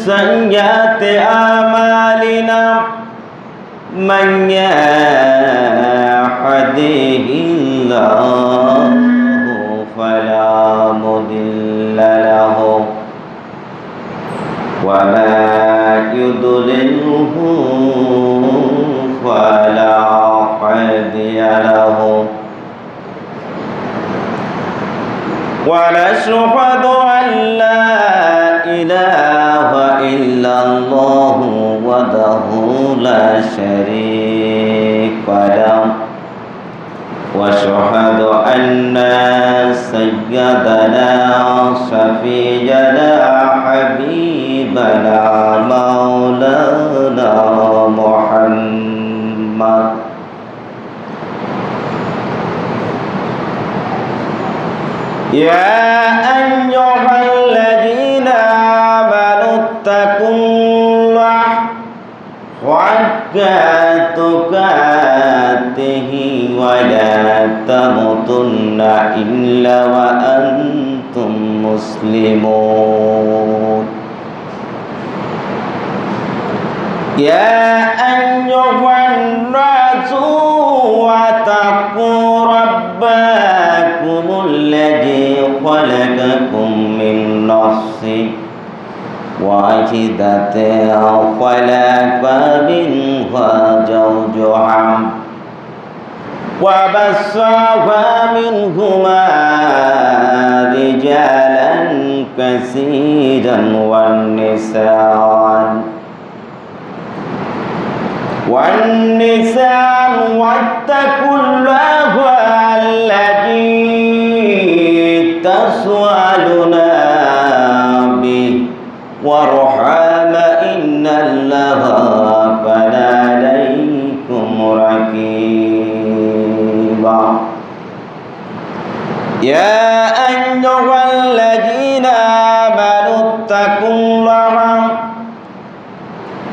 سيئات أعمالنا من يهده الله فلا مضل له وما يضلله فلا هادي له ونشهد أن لا إله إلا الله وحده لا شريك له وأشهد أن سيدنا شفيعنا حبيبنا مولانا محمد يا أيها الذين آمنوا اتقوا الله حق تقاته ولا تموتن إلا وأنتم مسلمون يا أيها الناس اتقوا ربكم الذي خلقكم من نفس واحدة خلق منها زوجها وبث منهما رجالا كثيرا والنساء واتقوا الله الذي تسألون به وارحم إن الله كان عليكم رقيبا يا أيها الذين آمنوا اتقوا الله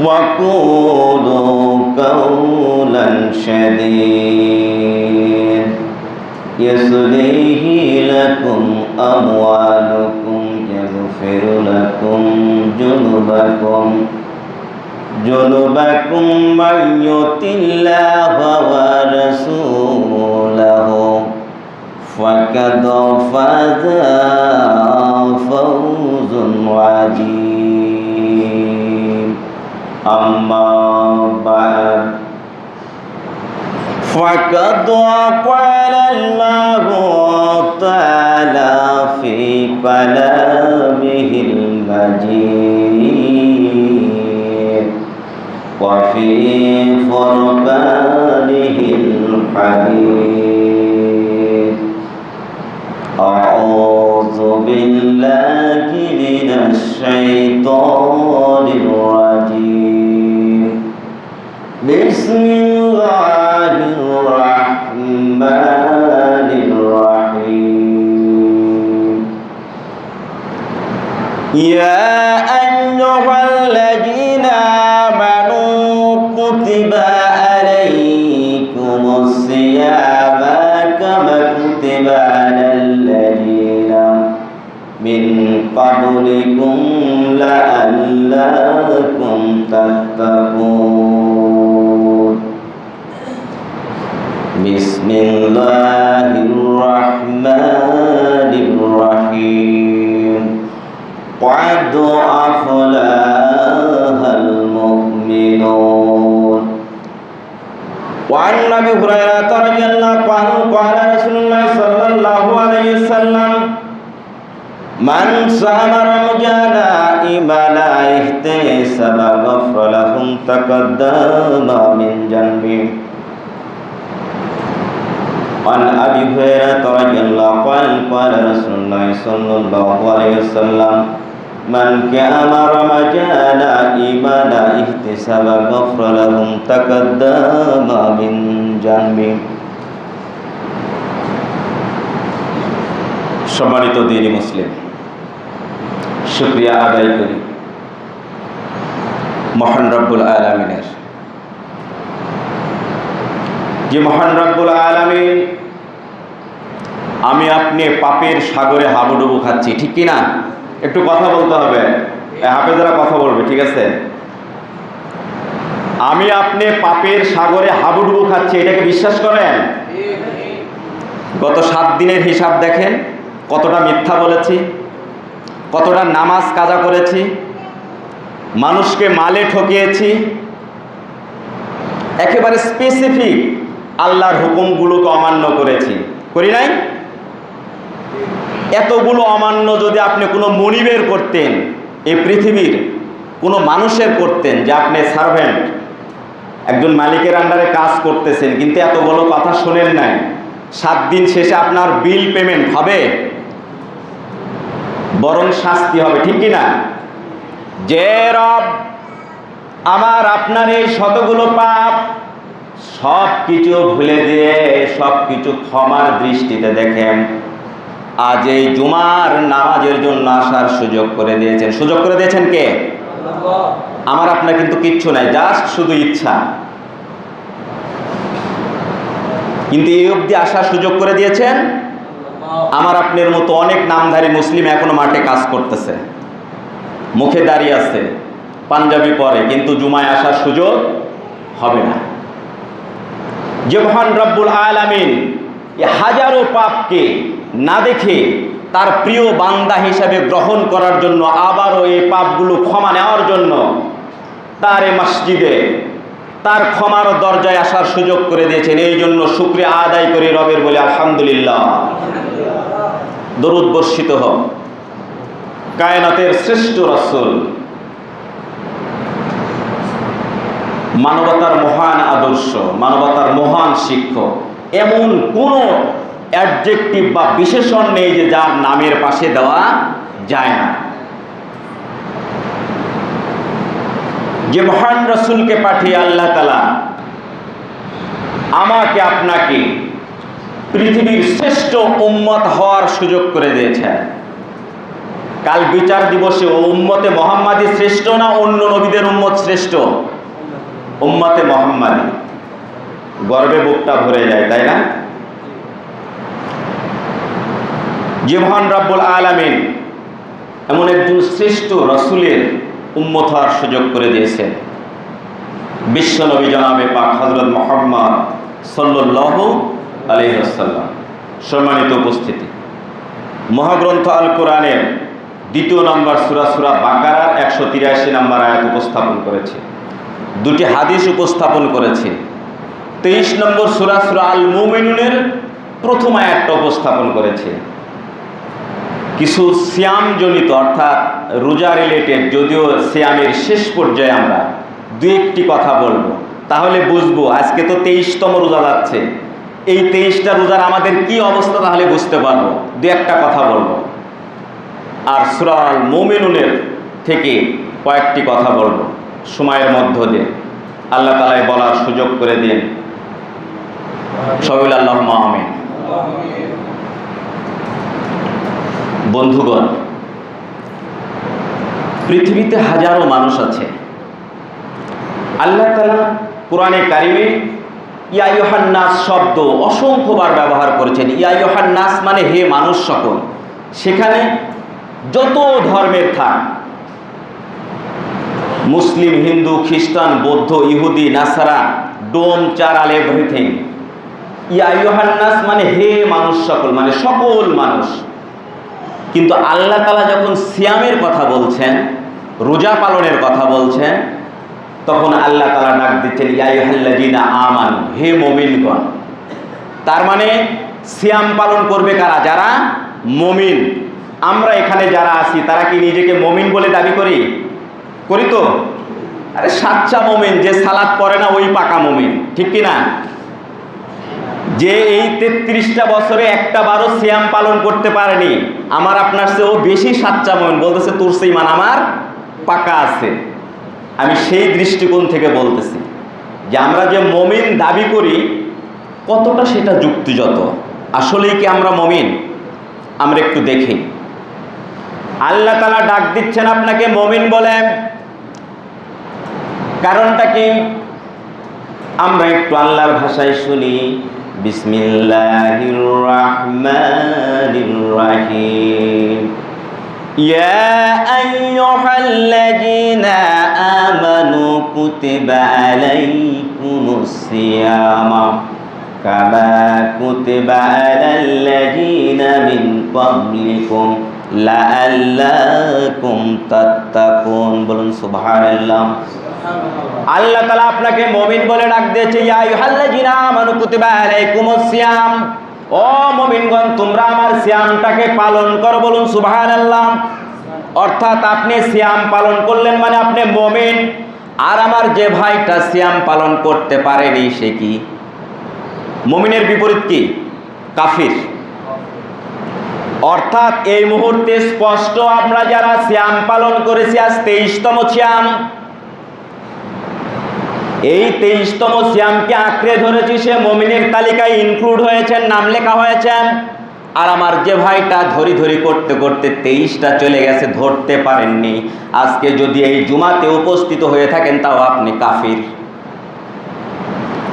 وقولوا قولا سديدا يصلح لكم أموالكم يغفر لكم ذنوبكم من يطع الله ورسوله فقد فاز فوزا عظيما أما بعد فقد قال الله تعالى في كلامه المجيد وفي فرقانه الحميد أعوذ بالله من الشيطان الرجيم بسم الله الرحمن الرحيم يا أيها الذين آمنوا كتب عليكم الصيام كما كتب على الذين من قبلكم لعلكم تتقون بسم الله الرحمن الرحيم قد أفلح المؤمنون وعن أبي هريرة رضي الله عنه قال رسول الله صلى الله عليه وسلم من صام رمضان إيمانا احتسابا غفر له تقدم من ذنبه عن أبي هريرة رضي الله عنه قال رسول الله صلى الله عليه وسلم من قام رمضان إيمانا احتسابا غفر له تقدم من ذنبه সম্মানিত দিনী মুসলিম শুকরিয়া আদায় করি মহান রব্বুল আলামিনের যে মহান রব্বুল আলামিন আমি আপনি পাপের সাগরে হাবুডুবু খাচ্ছি, ঠিক কি না? একটু কথা বলতে হবে। হাফেজরা কথা বলবে, ঠিক আছে? আমি আপনি পাপের সাগরে হাবুডুবু খাচ্ছি, এটাকে বিশ্বাস করেন? গত 7 দিনের হিসাব দেখেন, কতটা মিথ্যা বলেছি, কতটা নামাজ কাজা করেছি, মানুষকে মালে ঠকিয়েছি, একেবারে স্পেসিফিক আল্লাহর হুকুমগুলোকে অমান্য করেছি, করি নাই? এতগুলো অমান্য যদি আপনি কোনো মনিবের করতেন, এই পৃথিবীর কোনো মানুষের করতেন, যে আপনি সার্ভেন্ট, একজন মালিকের আন্ডারে কাজ করতেছেন, কিন্তু এত বড় কথা শোনেন নাই, 7 দিন শেষে আপনার বিল পেমেন্ট হবে, বরং শাস্তি হবে, ঠিক কি না? যে রব আমার আপনার এই শতগুলো পাপ সব কিছু ভুলে দিয়ে সব কিছু ক্ষমার দৃষ্টিতে দেখেন, আজ এই জুমার নামাজের জন্য আসার সুযোগ করে দিয়েছেন। সুযোগ করে দিয়েছেন কে? আমার আপনার কিন্তু কিচ্ছু নাই, জাস্ট শুধু ইচ্ছা, কিন্তু এই অবধি আসার সুযোগ করে দিয়েছেন। আমার আপনার মতো অনেক নামধারী মুসলিম এখনো মাঠে কাজ করতেছে, মুখে দাঁড়িয়ে আছে, পাঞ্জাবি পরে, কিন্তু জুমায় আসার সুযোগ হবে না। যে মহান রব্বুল আলামিন এই হাজারো পাপকে না দেখে তার প্রিয় বান্দা হিসাবে গ্রহণ করার জন্য, আবারও এই পাপগুলো ক্ষমা নেওয়ার জন্য তার এই মসজিদে তার ক্ষমার দরজায় আসার সুযোগ করে দিয়েছেন, এই জন্য শুকরিয়া আদায় করে রবের বলে আলহামদুলিল্লাহ। দরুদ বর্ষিত হোক কায়নাতের শ্রেষ্ঠ রাসূল, মানবতার মহান আদর্শ, মানবতার মহান শিক্ষক। এমন কোন অ্যাডজেক্টিভ বা বিশেষণ নেই যে যার নামের পাশে দেওয়া যায় না। যে মহান রাসূলকে পাঠিয়ে আল্লাহ তাআলা আমাকে আপনাকে পৃথিবীর শ্রেষ্ঠ উম্মত হওয়ার সুযোগ করে দিয়েছেন। কাল বিচার দিবসে ও উম্মতে মুহাম্মাদী শ্রেষ্ঠ না অন্য নবীদের উম্মত শ্রেষ্ঠ? উম্মতে মুহাম্মাদী। গর্বে বুকটা ভরে যায়, তাই না? যে মহান রব্বুল আলামিন এমন একজন শ্রেষ্ঠ রাসূলের উম্মত হওয়ার সুযোগ করে দিয়েছেন, বিশ্ব নবী জনাবে পাক হযরত মুহাম্মদ সাল্লাল্লাহু আলাইহি ওয়াসাল্লাম। সম্মানিত উপস্থিতি, মহাগ্রন্থ আল কোরআনের 2 নম্বর সূরা, সূরা বাকারার 183 নম্বর আয়াত উপস্থাপন করেছে, 2টি হাদিস উপস্থাপন করেছে। 23 নম্বর সূরা, সূরা আল মুমিনুনের প্রথম আয়াতটা উপস্থাপন করেছে। কিছু সিয়ামজনিত অর্থাৎ রোজা রিলেটেড, যদিও সিয়ামের শেষ পর্যায়ে আমরা 2-1টি কথা বলবো, তাহলে বুঝবো। আজকে তো 23তম রোজা যাচ্ছে, এই 23টা রোজার আমাদের কি অবস্থা তাহলে বুঝতে পারবো। 2-1টা কথা বলবো, আর সূরা আল মুমিনুনের থেকে কয়েকটি কথা বলবো সময়ের মধ্য দিয়ে। আল্লাহ তাআলা বলার সুযোগ করে দিন, সবাই আল্লাহুম্মা আমিন। বন্ধুগণ, পৃথিবীতে হাজারো মানুষ আছে। আল্লাহ তাআলা কোরআনে কারিমে ইয়া আইয়ুহান নাস শব্দ অসংখ্যবার ব্যবহার করেছেন। ইয়া আইয়ুহান নাস মানে হে মানুষ সকল। সেখানে যত ধর্মের থাক, মুসলিম, হিন্দু, খ্রিস্টান, বৌদ্ধ, ইহুদি, নাসারা, ডোম, চারাল, এভরিথিং। ইয়া আইয়ুহান নাস মানে হে মানুষ সকল, মানে সকল মানুষ। কিন্তু আল্লাহ তাআলা যখন সিয়ামের কথা বলছেন, রোজা পালনের কথা বলছেন, তখন আল্লাহ তাআলা ডাক দিচ্ছেন ইয়া আইয়ুহাল্লাযীনা আমানু, হে মুমিনগণ। তার মানে সিয়াম পালন করবে কারা? যারা মুমিন। আমরা এখানে যারা আছি তারা কি নিজেকে মুমিন বলে দাবি করি তো? আরে সাচ্চা মুমিন, যে সালাত পড়ে না ওই পাকা মুমিন, ঠিক কি না? যে এই 33টা বছরে একটা বারও সিয়াম পালন করতে পারেনি, আমার আপনার চেয়েও বেশি সাচ্চা মুমিন, বলতেছে তোর সেই মান আমার পাকা আছে। আমি সেই দৃষ্টিকোণ থেকে বলতেছি যে আমরা যে মুমিন দাবি করি কতটা সেটা যুক্তিযত। আসলেই কি আমরা মুমিন? আমরা একটু দেখি। আল্লাহ তাআলা ডাক দিচ্ছেন আপনাকে মুমিন বলে, কারণটা কি? আমরা একটু আল্লাহর ভাষায় শুনি। বিসমিল্লাহির রাহমানির রাহিম। ইয়া আইয়ুহাল্লাযীনা আমানু কুতিবা আলাইকুমুস সিয়াম কামা কুতিবা আলাল্লাযীনা মিন ক্বাবলিকুম লাআল্লাকুম তাত্তাকুন। বলুন সুবহানাল্লাহ। আল্লাহ তাআলা আপনাকে মুমিন বলে ডাক দিয়েছে, ইয়া আইয়ুহাল্লাযীনা আমানু কুতিবা আলাইকুমুস সিয়াম, ও মুমিনগণ তোমরা আমার সিয়ামটাকে পালন করো। বলুন সুবহানাল্লাহ। অর্থাৎ আপনি সিয়াম পালন করলেন মানে আপনি মুমিন। আর আমার যে ভাইটা সিয়াম পালন করতে পারেনি সে কি? মুমিনের বিপরীত কি? কাফির। অর্থাৎ এই মুহূর্তে স্পষ্ট আমরা যারা সিয়াম পালন করেছি, আজ 23তম সিয়াম, এই 23তম সিয়ামকে আঁকড়ে ধরেছি, সে মুমিনের তালিকায় ইনক্লুড হয়েছেন, নাম লেখা হয়েছেন। আর আমার যে ভাইটা ধরি ধরি করতে করতে 23টা চলে গেছে, ধরতে পারেননি, আজকে যদি এই জুমাতে উপস্থিত হয়ে থাকেন তাও আপনি কাফির।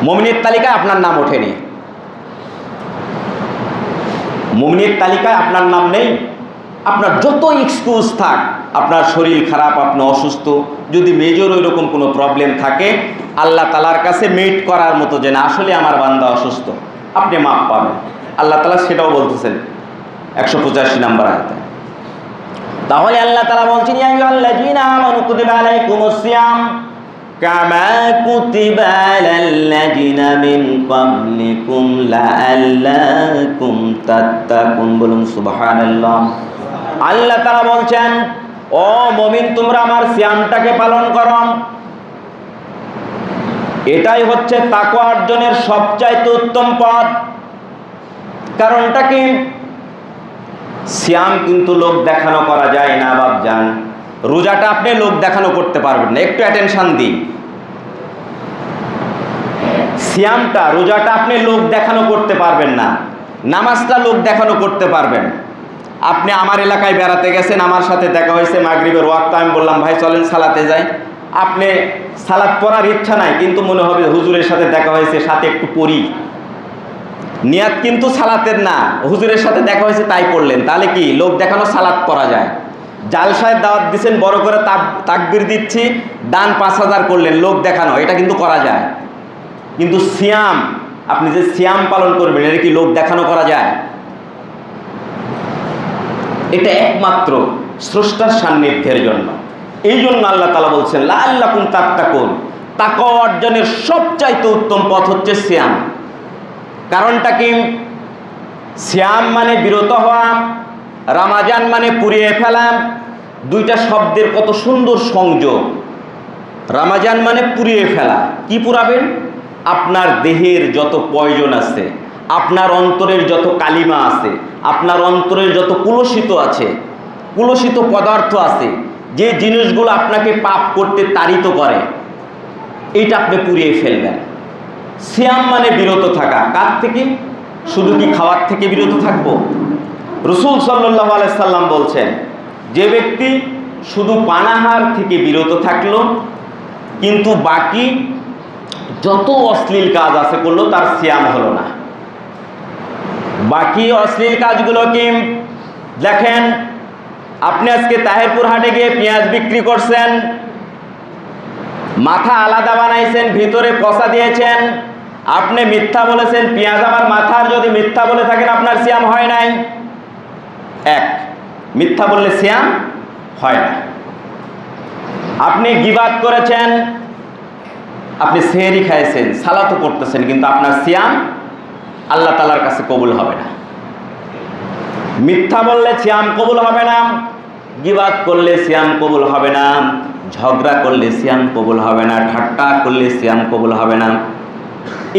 মুমিনের তালিকায় আপনার নাম ওঠেনি, মুমিনের তালিকায় আপনার নাম নেই। আপনার যত এক্সকিউজ থাক, আপনার শরীর খারাপ, আপনি অসুস্থ, যদি মেজর ওইরকম কোনো প্রবলেম থাকে, আল্লাহ তাআলার কাছে মিট করার মতো যে না আসলে আমার বান্দা অসুস্থ, আপনি মাপ পাবেন। আল্লাহ তাআলা সেটাও বলতেছেন 185 নম্বর আয়াতে। তাহলে আল্লাহ তাআলা বলছেন, ইয়া আইয়ুহাল্লাযীনা আমানু কুতিবা আলাইকুমুস সিয়াম কামা কুতিবা আলাল্লাযীনা মিন ক্বাবলিকুম লাআল্লাকুম তাত্তাকুন। বলুন সুবহানাল্লাহ। আল্লাহ তাআলা বলছেন, ও মুমিন তোমরা আমার সিয়ামটাকে পালন করো। এটাই হচ্ছে তাকওয়া অর্জনের সবচাইতে উত্তম পথ। কারণটা কি? সিয়াম কিন্তু লোক দেখানো করা যায় না বাপজান। রোজাটা আপনি লোক দেখানো করতে পারবেন না, একটু অ্যাটেনশন দিন। সিয়ামটা, রোজাটা আপনি লোক দেখানো করতে পারবেন না, নামাজটা লোক দেখানো করতে পারবেন। আপনি আমার এলাকায় বেড়াতে গেছেন, আমার সাথে দেখা হয়েছে মাগরিবের ওয়াক্ত, আমি বললাম ভাই চলেন সালাতে যাই। আপনি সালাত পড়ার ইচ্ছা নাই, কিন্তু মনে হবে হুজুরের সাথে দেখা হয়েছে, সাথে একটু পড়ি, নিয়াত কিন্তু সালাতের না, হুজুরের সাথে দেখা হয়েছে তাই পড়লেন। তাহলে কি লোক দেখানো সালাত পড়া যায়? জালসায় দাওয়াত দিচ্ছেন, বড় করে তাকবীর দিচ্ছি, দান 5000 করলেন, লোক দেখানো, এটা কিন্তু করা যায়। কিন্তু সিয়াম, আপনি যে সিয়াম পালন করবেন, এটা কি লোক দেখানো করা যায়? এটা একমাত্র স্রষ্টার সান্নিধ্যের জন্য। এই জন্য আল্লাহ তাআলা বলছেন লাআল্লাকুম তাত্তাকুন, তাকওয়া অর্জনের সবচাইতে উত্তম পথ হচ্ছে সিয়াম। কারণটা কি? সিয়াম মানে বিরত হওয়া, রমাজান মানে পুড়িয়ে ফেলা। দুইটা শব্দের কত সুন্দর সংযোগ। রমাজান মানে পুড়িয়ে ফেলা। কি পুরাবেন? আপনার দেহের যত পয়জন আছে, আপনার অন্তরের যত কালিমা আছে, আপনার অন্তরের যত কুলসিত আছে, কুলসিত পদার্থ আছে, যে জিনিসগুলো আপনাকে পাপ করতে তাড়িত করে, এইটা আপনি পুড়িয়ে ফেলবেন। সিয়াম মানে বিরত থাকা। কার থেকে? শুধু কি খাওয়ার থেকে বিরত থাকবো? রাসূল সাল্লাল্লাহু আলাইহি সাল্লাম বলছেন, যে ব্যক্তি শুধু পানাহার থেকে বিরত থাকলো কিন্তু বাকি যত অশ্লীল কাজ আছে করলো, তার সিয়াম হলো না। বাকি অশ্লীল কাজগুলো কি? দেখেন, আপনি আজকে তাহিরপুর হাটে গিয়ে পেঁয়াজ বিক্রি করছেন, মাথা আলাদা বানাইছেন, ভিতরে পচা দিয়েছেন, আপনি মিথ্যা বলেছেন, পেঁয়াজ আমার মাথার, যদি মিথ্যা বলে থাকেন আপনার সিয়াম হয় নাই। এক, মিথ্যা বললে সিয়াম হয় না। আপনি গীবাত করেছেন, আপনি সেহরি খাইছেন, সালাতও করতেছেন, কিন্তু আপনার সিয়াম আল্লাহ তাআলার কাছে কবুল হবে না। মিথ্যা বললে সিয়াম কবুল হবে না, গীবাত করলে সিয়াম কবুল হবে না, ঝগড়া করলে সিয়াম কবুল হবে না, ঠাট্টা করলে সিয়াম কবুল হবে না।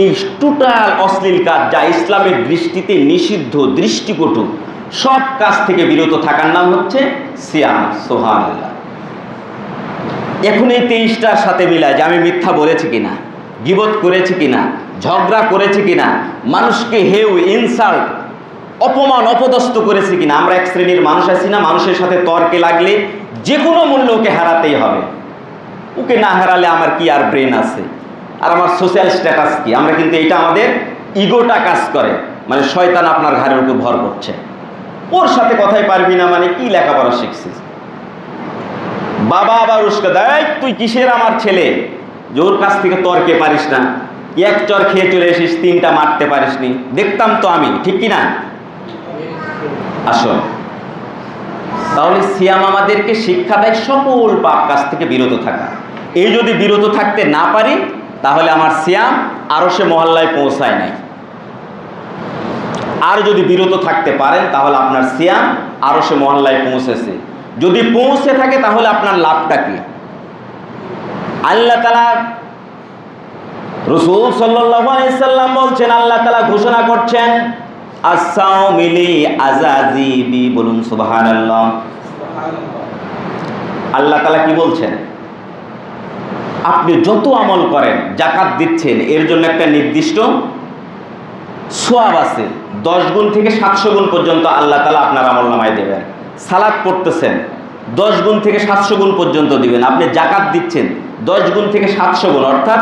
এই টোটাল অশ্লীল কাজ, যা ইসলামের দৃষ্টিতে নিষিদ্ধ, দৃষ্টিকটু, সব কাজ থেকে বিরত থাকার নাম হচ্ছে সিয়াম। সুবহানাল্লাহ। এখন এই 23টার সাথে মিলায় যে আমি মিথ্যা বলেছি কিনা, গীবত করেছি কিনা, ঝগড়া করেছি কিনা, মানুষকে হেউ, ইনসাল্ট, অপমান, অপদস্থ করেছি কিনা। আমরা এক শ্রেণীর মানুষ আছি না, মানুষের সাথে তর্কে লাগলে যে কোনো মূল্য ওকে হারাতেই হবে। ওকে না হারালে আমার কি আর ব্রেন আছে, আর আমার সোশ্যাল স্ট্যাটাস কি? আমরা কিন্তু এটা আমাদের ইগোটা কাজ করে, মানে শয়তান আপনার ঘাড়ের উপর ভর করছে। ওর সাথে কথাই পারবি না মানে কি লেখাপড়া শিখছিস? বাবা আবার উস্কে দেয়, তুই কিসের আমার ছেলে যে ওর কাছ থেকে তর্কে পারিস না? এক চর খেয়ে চলে এসিস, 3টা মারতে পারিসনি, দেখতাম তো আমি, ঠিক কিনা? আসল তাহলে সিয়াম আমাদেরকে শিক্ষা দেয় সকল পাপ কাজ থেকে বিরত থাকা। এই যদি বিরত থাকতে না পারি তাহলে আমার সিয়াম আরশে মহল্লায় পৌঁছায় নাই। আর যদি বিরত থাকতে পারেন তাহলে আপনার সিয়াম আরশে মহল্লায় পৌঁছেছে। যদি পৌঁছে থাকে তাহলে আপনার লাভটা কি? আল্লাহ তাআলা, রাসূল সাল্লাল্লাহু আলাইহি সাল্লাম বলছেন, আল্লাহ তাআলা ঘোষণা করছেন, as-sawmu li azazibi, বলুন সুবহানাল্লাহ। আল্লাহ তাআলা কি বলছেন? আপনি যত আমল করেন, যাকাত দিচ্ছেন, এর জন্য একটা নির্দিষ্ট সওয়াব আছে। 10 গুণ থেকে 700 গুণ পর্যন্ত আল্লাহ তাআলা আপনার আমলনামায় দেবেন। সালাত পড়তেছেন, 10 গুণ থেকে 700 গুণ পর্যন্ত দিবেন। আপনি যাকাত দিচ্ছেন, 10 গুণ থেকে 700 গুণ, অর্থাৎ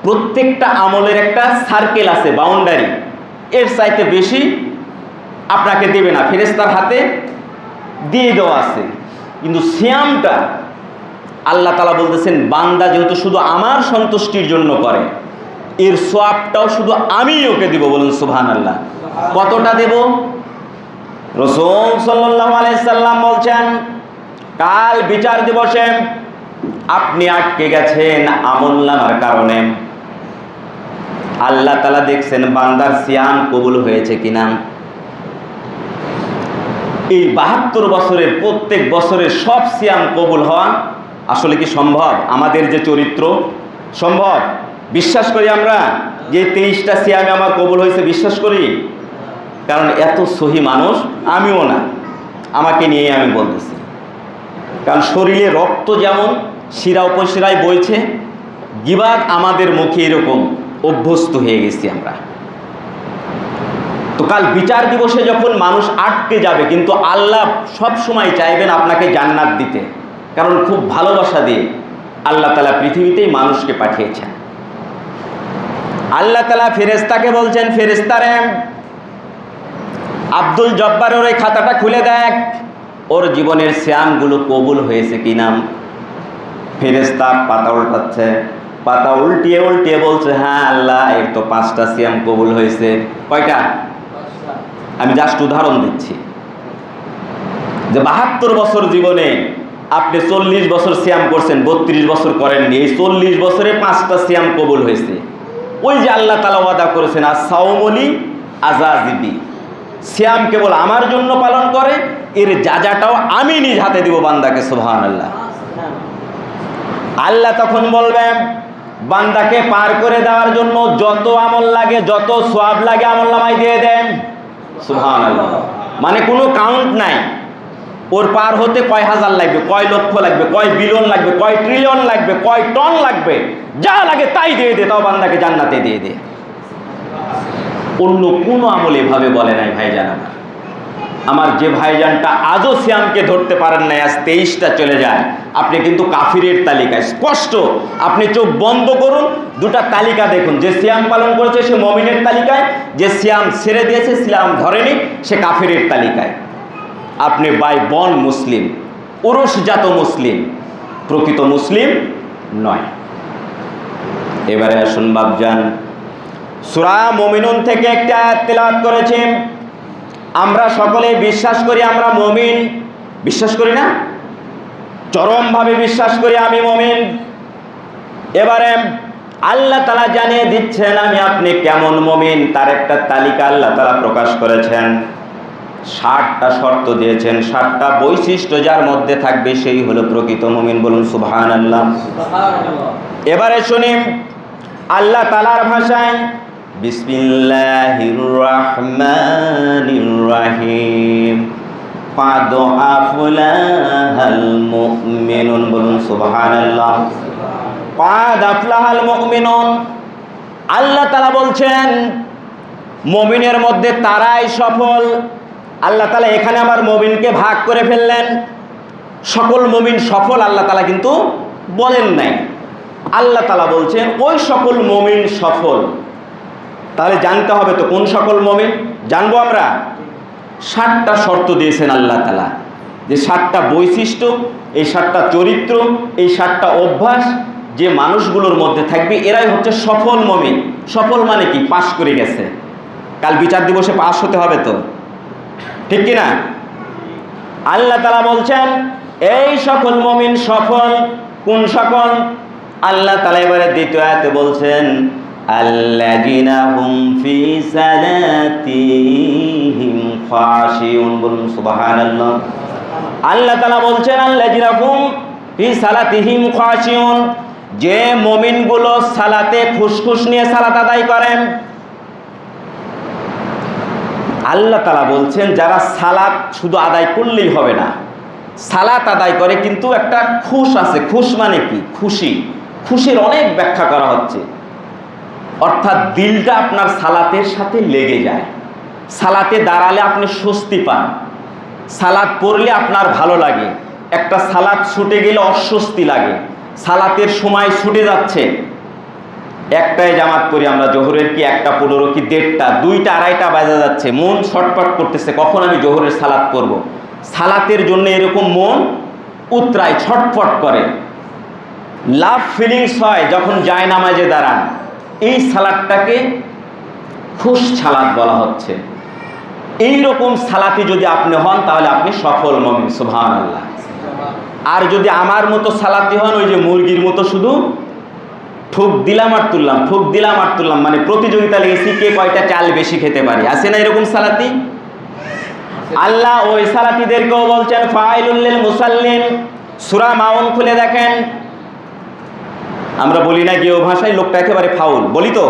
প্রত্যেকটা আমলের একটা সার্কেল আছে, বাউন্ডারি। এর চাইতে বেশি আপনাকে দেবে না, ফেরেশতার হাতে দিয়ে দেওয়া আছে। কিন্তু সিয়ামটা আল্লাহ তাআলা বলতেছেন, বান্দা যেহেতু শুধু আমার সন্তুষ্টির জন্য করে, এর সওয়াবটাও শুধু আমিই ওকে দিব। বলুন সুবহানাল্লাহ। কতটা দেব? রাসূল সাল্লাল্লাহু আলাইহি সাল্লাম বলছেন, কাল বিচার দিবসে আপনি আটকে গেছেন আমলনামার কারণে, আল্লাহ তাআলা দেখছেন বান্দার সিয়াম কবুল হয়েছে কিনা। এই 72 বছরের প্রত্যেক বছরের সব সিয়াম কবুল হওয়া আসলে কি সম্ভব? আমাদের যে চরিত্র, সম্ভব? বিশ্বাস করি আমরা যে 23টা সিয়ামে আমার কবুল হয়েছে, বিশ্বাস করি? কারণ এত সহি মানুষ আমিও না, আমাকে নিয়ে আমি বলতেছি। কারণ শরীরে রক্ত যেমন শিরা উপশিরায় বইছে, গিবাদ আমাদের মুখে এরকম অভ্যস্ত হয়ে গেছি আমরা। তো কাল বিচার দিবসে যখন মানুষ আটকে যাবে, কিন্তু আল্লাহ সব সময় চাইবেন আপনাকে জান্নাত দিতে, কারণ খুব ভালোবাসা দিয়ে আল্লাহ তাআলা পৃথিবীতেই মানুষকে পাঠিয়েছেন। আল্লাহ তাআলা ফেরেশতাকে বলছেন, ফেরেশতারে আব্দুল জব্বারের এই খাতাটা খুলে দেখ, ওর জীবনের সিয়ামগুলো কবুল হয়েছে কিনা। ফেরেশতা পাতা উল্টাচ্ছে, পাতা উল্টিয়ে উল্টিয়ে বলছে, হ্যাঁ আল্লাহ, এর তো 5টা সিয়াম কবুল হয়েছে। কয়টা? আমি জাস্ট উদাহরণ দিচ্ছি যে 72 বছর জীবনে আপনি 40 বছর সিয়াম করছেন, 32 বছর করেননি, এই 40 বছরে 5টা সিয়াম কবুল হয়েছে। ওই যে আল্লাহ তাআলা ওয়াদা করেছেন, as-sawmu li azazibi, সিয়াম কেবল আমার জন্য পালন করে, এর যাজাটাও আমি নিজ হাতে দিব বান্দাকে। সুবহানাল্লাহ। আল্লাহ তখন বলবেন, বান্দাকে পার করে দেওয়ার জন্য যত আমল লাগে, যত সওয়াব লাগে আমলনামায় দিয়ে দেন। সুবহানাল্লাহ। মানে কোনো কাউন্ট নাই। ওর পার হতে কয় হাজার লাগবে, কয় লক্ষ লাগবে, কয় বিলিয়ন লাগবে, কয় ট্রিলিয়ন লাগবে, কয় টন লাগবে, যা লাগে তাই দিয়ে দে, তাও বান্দাকে জান্নাতে দিয়ে দে। অন্য কোনো আমল এভাবে বলে নাই ভাইজান। আমার যে ভাইজানটা আজও সিয়ামকে ধরতে পারেন নাই, আজ 23টা চলে যায়, আপনি কিন্তু কাফিরের তালিকায় স্পষ্ট। আপনি চোখ বন্ধ করুন, 2টা তালিকা দেখুন, যে সিয়াম পালন করেছে সে মুমিনের তালিকায়, যে সিয়াম ছেড়ে দিয়েছে, সিয়াম ধরেনি, সে কাফিরের তালিকায়। আপনি বাই বর্ন মুসলিম, ওরসজাত মুসলিম, প্রকৃত মুসলিম নয়। এবারে আসুন বাপজান, সূরা মুমিনুন থেকে একটা আয়াত তেলাওয়াত করেছি। আমরা সকলে বিশ্বাস করি আমরা মুমিন, বিশ্বাস করি না? চরমভাবে বিশ্বাস করি আমি মুমিন। এবারে আল্লাহ তাআলা জানিয়ে দিচ্ছেন আমি আপনি কেমন মুমিন, তার একটা তালিকা আল্লাহ তাআলা প্রকাশ করেছেন। 60টা শর্ত দিয়েছেন, 60টা বৈশিষ্ট্য যার মধ্যে থাকবে সেই হলো প্রকৃত মুমিন। বলুন সুবহানাল্লাহ। এবারে শুনি আল্লাহ তাআলার ভাষায়, বিসমিল্লাহির রহমানির রহিম, قد أفلح المؤمنون। বলুন সুবহানাল্লাহ। قد أفلح المؤمنون। আল্লাহ তাআলা বলছেন মুমিনের মধ্যে তারাই সফল। আল্লাহ তাআলা এখানে আবার মুমিনকে ভাগ করে ফেললেন। সকল মুমিন সফল আল্লাহ তাআলা কিন্তু বলেন নাই। আল্লাহ তাআলা বলছেন ওই সকল মুমিন সফল। তাহলে জানতে হবে তো কোন সকল মুমিন, জানবো আমরা। 7টা শর্ত দিয়েছেন আল্লাহ তাআলা, যে 7টা বৈশিষ্ট্য, এই 7টা চরিত্র, এই 7টা অভ্যাস যে মানুষগুলোর মধ্যে থাকবে এরাই হচ্ছে সফল মুমিন। সফল মানে কি? পাশ করে গেছে। কাল বিচার দিবসে পাশ হতে হবে তো, ঠিক কি না? আল্লাহ তাআলা বলছেন এই সকল মুমিন সফল। কোন সকল? আল্লাহ তাআলা এবারে দ্বিতীয় আয়াতে বলছেন আল্লাযিনা হুম ফি সালাতিহিম খাশিউন। বলুন সুবহানাল্লাহ। আল্লাহ তাআলা বলছেন আল্লাযিনা হুম ফি সালাতিহিম খাশিউন, যে মুমিনগুলো সালাতে খুশখুশ নিয়ে সালাত আদায় করেন। আল্লাহ তাআলা বলছেন যারা সালাত শুধু আদায় করলেই হবে না, সালাত আদায় করে কিন্তু একটা খুশ আছে। খুশ মানে কি? খুশি। খুশির অনেক ব্যাখ্যা করা হচ্ছে, অর্থাৎ দিলটা আপনার সালাতের সাথে লেগে যায়। সালাতে দাঁড়ালে আপনি স্বস্তি পান, সালাত পড়লে আপনার ভালো লাগে। একটা সালাত ছুটে গেলে অস্বস্তি লাগে। সালাতের সময় ছুটে যাচ্ছে, একটাই জামাত করি আমরা, জোহরের কি 1:15 কি 1:30, 2টা 2:30 বাজে যাচ্ছে, মন ছটফট করতেছে কখন আমি জোহরের সালাত করব। সালাতের জন্য এরকম মন উতরায়, ছটফট করে। লাভ ফিলিংস হয় যখন যায় নামাজে দাঁড়ান। এই সালাতটাকে খুশ সালাত বলা হচ্ছে। এই রকম সালাতে যদি আপনি হন তাহলে আপনি সফল মুমিন। সুবহানাল্লাহ। আর যদি আমার মতো সালাতি হন, ওই যে মুরগির মতো শুধু ঠুক দিলাম আর তুললাম, ঠুক দিলাম আর তুললাম, মানে প্রতিযোগিতা লেগেছি কে কয়টা চাল বেশি খেতে পারি, আছে না এরকম সালাতি? আল্লাহ ওই সালাতিদেরকেও বলছেন ফাইলুল লিল মুসাল্লিন। সূরা মাউন খুলে দেখেন। আমরা বলি না গেও ভাষায় লোকটা একেবারে ফাউল, বলি তো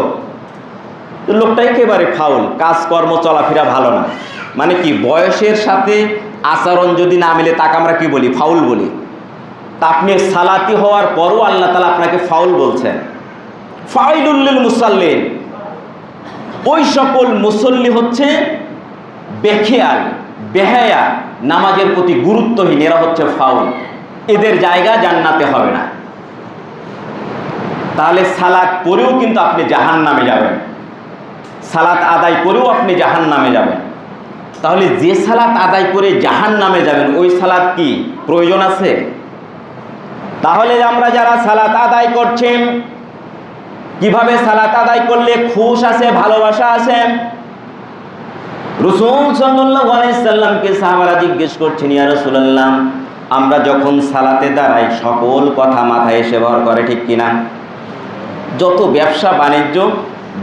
লোকটা একেবারে ফাউল, কাজকর্ম চলাফেরা ভালো না। মানে কি? বয়সের সাথে আচরণ যদি না মিলে তাকে আমরা কি বলি? ফাউল বলি। তা আপনি সালাতি হওয়ার পরও আল্লাহ তাআলা আপনাকে ফাউল বলছেন। ফাইলুল লিল মুসাল্লিন, ওই সকল মুসল্লি হচ্ছে বেখেয়াল, বেহায়া, নামাজের প্রতি গুরুত্বহীন, এরা হচ্ছে ফাউল। এদের জায়গা জান্নাতে হবে না। তাহলে সালাত পড়েও কিন্তু আপনি জাহান্নামে যাবেন, সালাত আদায় করেও আপনি জাহান্নামে যাবেন। তাহলে যে সালাত আদায় করে জাহান্নামে যাবেন ওই সালাত কি প্রয়োজন আছে? তাহলে আমরা যারা সালাত আদায় করছেন, কিভাবে সালাত আদায় করলে খুশ আছে, ভালোবাসা আছে? রাসূল সাল্লাল্লাহু আলাইহি সাল্লামকে সাহাবারা জিজ্ঞেস করছেন, ইয়া রাসূলুল্লাহ, আমরা যখন সালাতে দাঁড়াই সকল কথা মাথায় এসে ভর করে, ঠিক কিনা? যত ব্যবসা বাণিজ্য,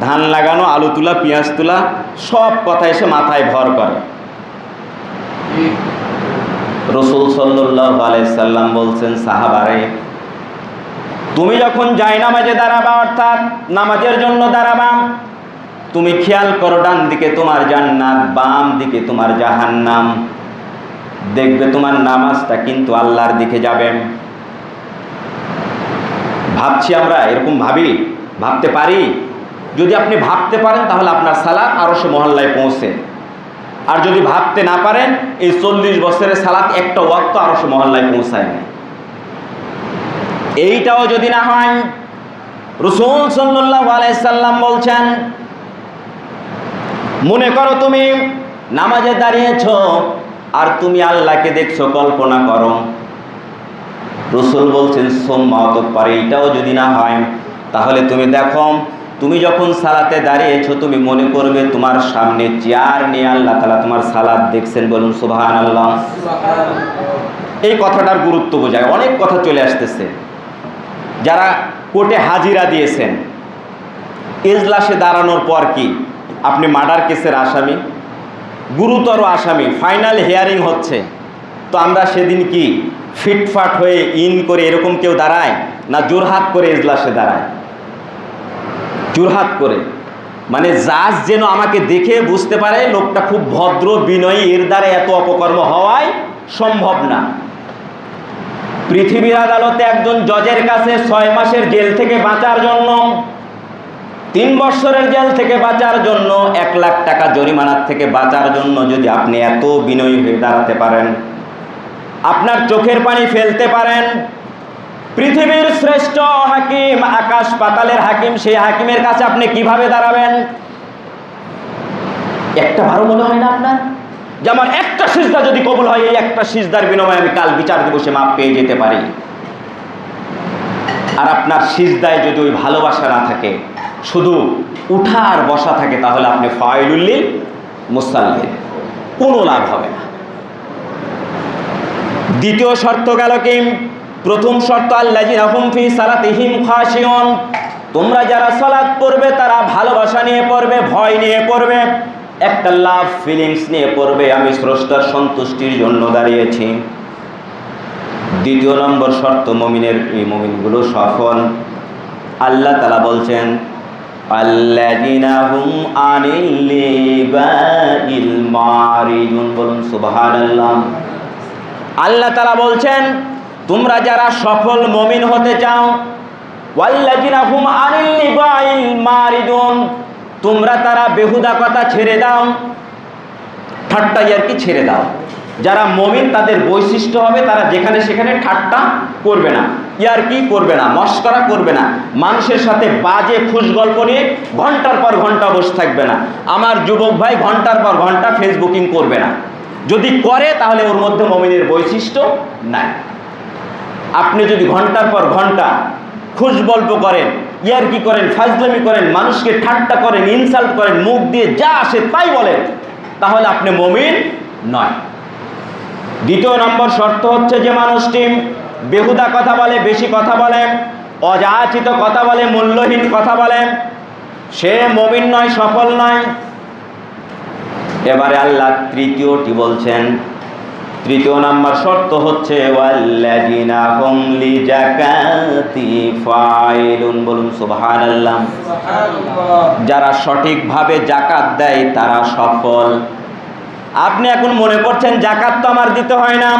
ধান লাগানো, আলু তোলা, পেঁয়াজ তোলা, সব কথা এসে মাথায় ভর করে। রাসূল সাল্লাল্লাহু আলাইহি সাল্লাম বলছেন, সাহাবারে, তুমি যখন জায়নামাজে দাঁড়াবা, অর্থাৎ নামাজের জন্য দাঁড়াবা, তুমি খেয়াল করো ডান দিকে তোমার জান্নাত, বাম দিকে তোমার জাহান্নাম। দেখবে তোমার নামাজটা কিন্তু আল্লাহর দিকে যাবে। ভাবছি আমরা, এরকম ভাবি? ভাবতে পারি? যদি আপনি ভাবতে পারেন তাহলে আপনার সালাত আরশে মহল্লায় পৌঁছে। আর যদি ভাবতে না পারেন, এই 40 বছরের সালাত একটা ওয়াক্ত আরশে মহল্লায় পৌঁছায় না। এইটাও যদি না হয়, রাসূল সাল্লাল্লাহু আলাইহি সাল্লাম বলছেন, মনে করো তুমি নামাজে দাঁড়িয়েছো আর তুমি আল্লাহকে দেখছো, কল্পনা করো। রাসূল বলছেন সুম্মা অতঃপর, এইটাও যদি না হয় তাহলে তুমি দেখো, তুমি যখন সালাতে দাঁড়িয়েছো তুমি মনে করবে তোমার সামনে চেয়ার নিয়ে আল্লাহ তাআলা তোমার সালাত দেখছেন। বলুন সুবহানাল্লাহ। এই কথাটার গুরুত্ব বোঝায়। অনেক কথা চলে আসতেছে। যারা কোর্টে হাজিরা দিয়েছেন, এজলাসে দাঁড়ানোর পর কি আপনি মার্ডার কেসের আসামি, গুরুতর আসামি, ফাইনাল হিয়ারিং হচ্ছে, তো আমরা সেদিন কি ফিটফাট হয়ে ইন করে এরকম কেউ দাঁড়ায় না? জোরহাত করে এজলাসে দাঁড়ায়, জোরহাত করে। মানে জাজ যেন আমাকে দেখে বুঝতে পারে লোকটা খুব ভদ্র বিনয়ী, এর দ্বারা এত অপকর্ম হওয়াই সম্ভব না। পৃথিবীর আদালতে একজন জজের কাছে 6 মাসের জেল থেকে বাঁচার জন্য, 3 বছরের জেল থেকে বাঁচার জন্য, 1 লাখ টাকা জরিমানার থেকে বাঁচার জন্য যদি আপনি এত বিনয়ী হয়ে দাঁড়াতে পারেন, আপনার চোখের পানি ফেলতে পারেন, পৃথিবীর শ্রেষ্ঠ হাকিম, আকাশ পাতালের হাকিম, সেই হাকিমের কাছে আপনি কিভাবে দাঁড়াবেন? একটা ভালো মনে হয় না আপনার? যে আমার একটা সিজদা যদি কবুল হয়, এই একটা সিজদার বিনিময়ে আমি কাল বিচার দিবসে মাপ পেয়ে যেতে পারি। আর আপনার সিজদায় যদি ওই ভালোবাসা না থাকে, শুধু উঠা আর বসা থাকে, তাহলে আপনি ফাইলুল লিল মুসাল্লিন, কোনো লাভ হবে না। দ্বিতীয় শর্ত গেল কি? প্রথম শর্ত আল্লাযিনা হুম ফি সালাতিহিম খাশিউন, তোমরা যারা সালাত পড়বে তারা ভালোবাসা নিয়ে পড়বে, ভয় নিয়ে পড়বে, একটা লাভ ফিলিংস নিয়ে পড়বে, আমি স্রষ্টার সন্তুষ্টির জন্য দাঁড়িয়েছি। দ্বিতীয় নম্বর শর্ত মুমিনের, এই মুমিনগুলো সফল। আল্লাহ তাআলা বলছেন আল্লাযিনা হুম আনিল লিগাইল মারিদুন, বলুন সুবহানাল্লাহ। আল্লাহ তাআলা বলছেন তোমরা যারা সফল মুমিন হতে চাও, ওয়াল্লাযিনা হুম আনিল লিগাইল মারিদুন, তোমরা তারা বেহুদা কথা ছেড়ে দাও, ঠাট্টা ইয়ার্কি ছেড়ে দাও। যারা মুমিন তাদের বৈশিষ্ট্য হবে তারা যেখানে সেখানে ঠাট্টা করবে না, ইয়ার্কি করবে না, মস্করা করবে না, মানুষের সাথে বাজে খুশ গল্প নিয়ে ঘন্টার পর ঘন্টা বসে থাকবে না। আমার যুবক ভাই ঘন্টার পর ঘন্টা ফেসবুকিং করবে না, যদি করে তাহলে ওর মধ্যে মুমিনের বৈশিষ্ট্য নাই। আপনি যদি ঘন্টার পর ঘন্টা খুশ গল্প করেন, ইয়ার্কি করেন, ফাজলামি করেন, মানুষকে ঠাট্টা করেন, ইনসাল্ট করেন, মুখ দিয়ে যা আসে তাই বলেন, তাহলে আপনি মুমিন নয়। দ্বিতীয় নম্বর শর্ত হচ্ছে যে মানুষটি বেহুদা কথা বলে, বেশি কথা বলেন, অযাচিত কথা বলে, মূল্যহীন কথা বলেন, সে মুমিন নয়, সফল নয়। এবারে আল্লাহ তৃতীয়টি বলছেন, তৃতীয় নম্বর শর্ত হচ্ছে ওয়াল্লাযিনা হুম লিযাকাতি ফাইলুন, বলুন সুবহানাল্লাহ। যারা সঠিকভাবে যাকাত দেয় তারা সফল। আপনি এখন মনে করছেন যাকাত তো আমার দিতে হয় না,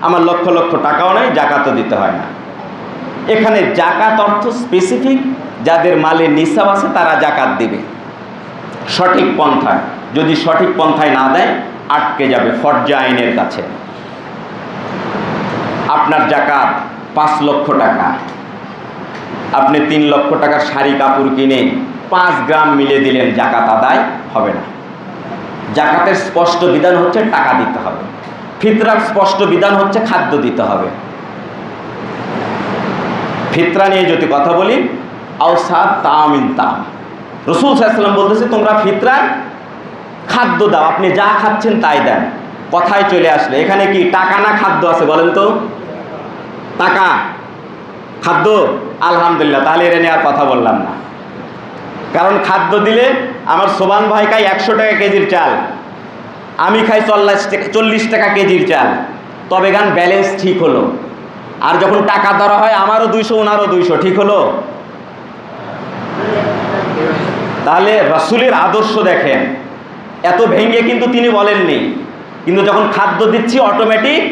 আমার লক্ষ লক্ষ টাকাও নাই, যাকাতও দিতে হয় না। এখানে যাকাত অর্থ স্পেসিফিক, যাদের মালের নিসাব আছে তারা যাকাত দিবে সঠিক পন্থায়। যদি সঠিক পন্থায় না দেয় আটকে যাবে ফরজা আইনের কাছে। আপনার যাকাত 5 লক্ষ টাকা, আপনি 3 লক্ষ টাকার শাড়ি কাপড় কিনে 5 গ্রাম মিলে দিলেন, যাকাত আদায় হবে না। যাকাতের স্পষ্ট বিধান হচ্ছে টাকা দিতে হবে, ফিতরার স্পষ্ট বিধান হচ্ছে খাদ্য দিতে হবে। ফিতরা নিয়ে যদি কথা বলি, আওসাদ তামিন তাম, রাসূল সাল্লাল্লাহু আলাইহি ওয়াসাল্লাম বলতেছে তোমরা ফিতরার খাদ্য দাও, আপনি যা খাচ্ছেন তাই দেন। কথায় চলে আসলে এখানে কি টাকা না খাদ্য আছে বলেন তো? টাকা, খাদ্য, আলহামদুলিল্লাহ, তাহলে এটা নিয়ে আর কথা বললাম না। কারণ খাদ্য দিলে আমার সোবান ভাই খাই 100 টাকা কেজির চাল, আমি খাই 40 টাকা কেজির চাল, তবে গান ব্যালেন্স ঠিক হলো। আর যখন টাকা ধরা হয় আমারও 200 ওনারও 200, ঠিক হলো? তাহলে রাসূলের আদর্শ দেখেন, এত ভেঙে কিন্তু তিনি বলেননি, কিন্তু যখন খাদ্য দিচ্ছি অটোমেটিক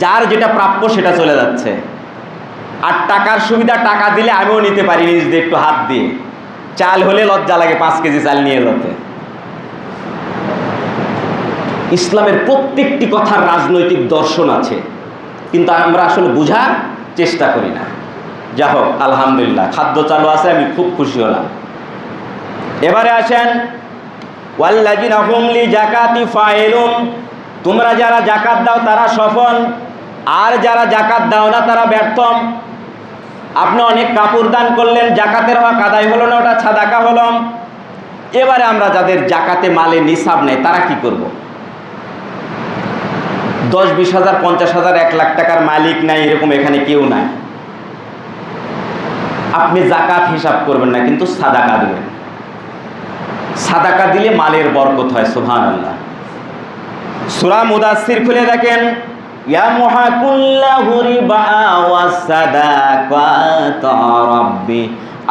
যার যেটা প্রাপ্য সেটা চলে যাচ্ছে। আর টাকার সুবিধা, টাকা দিলে আমিও নিতে পারি নিজ দিয়ে একটু হাত দিয়ে, চাল হলে লজ্জা লাগে 5 কেজি চাল নিয়ে যেতে। ইসলামের প্রত্যেকটি কথার রাজনৈতিক দর্শন আছে, কিন্তু আমরা আসলে বোঝার চেষ্টা করি না। যা হোক, আলহামদুলিল্লাহ খাদ্য চালু আছে, আমি খুব খুশি হলাম। এবারে আসেন ওয়াল্লাযিনা হুম লিযাকাতি ফাইলুন, তোমরা যারা যাকাত দাও তারা সফল, আর যারা যাকাত দাও না তারা ব্যর্থ। আপনি অনেক কাপড় দান করলেন, যাকাতের হক আদায় হলো না, ওটা সাদাকা হলো। এবারে আমরা যাদের যাকাতে মালে নিসাব নেই তারা কি করব? 10-20 হাজার, 50 হাজার, 1 লাখ টাকার মালিক নাই, এরকম এখানে কেউ নাই। আপনি যাকাত হিসাব করবেন না, কিন্তু সাদাকা দিবেন। সাদাকা দিলে মালের বরকত হয়, সুবহানাল্লাহ। সূরা মুদাসসির খুলে দেখেন, ইয়ামহাকুল্লাহু রিবা ওয়াস সাদাকাত রাব্বি,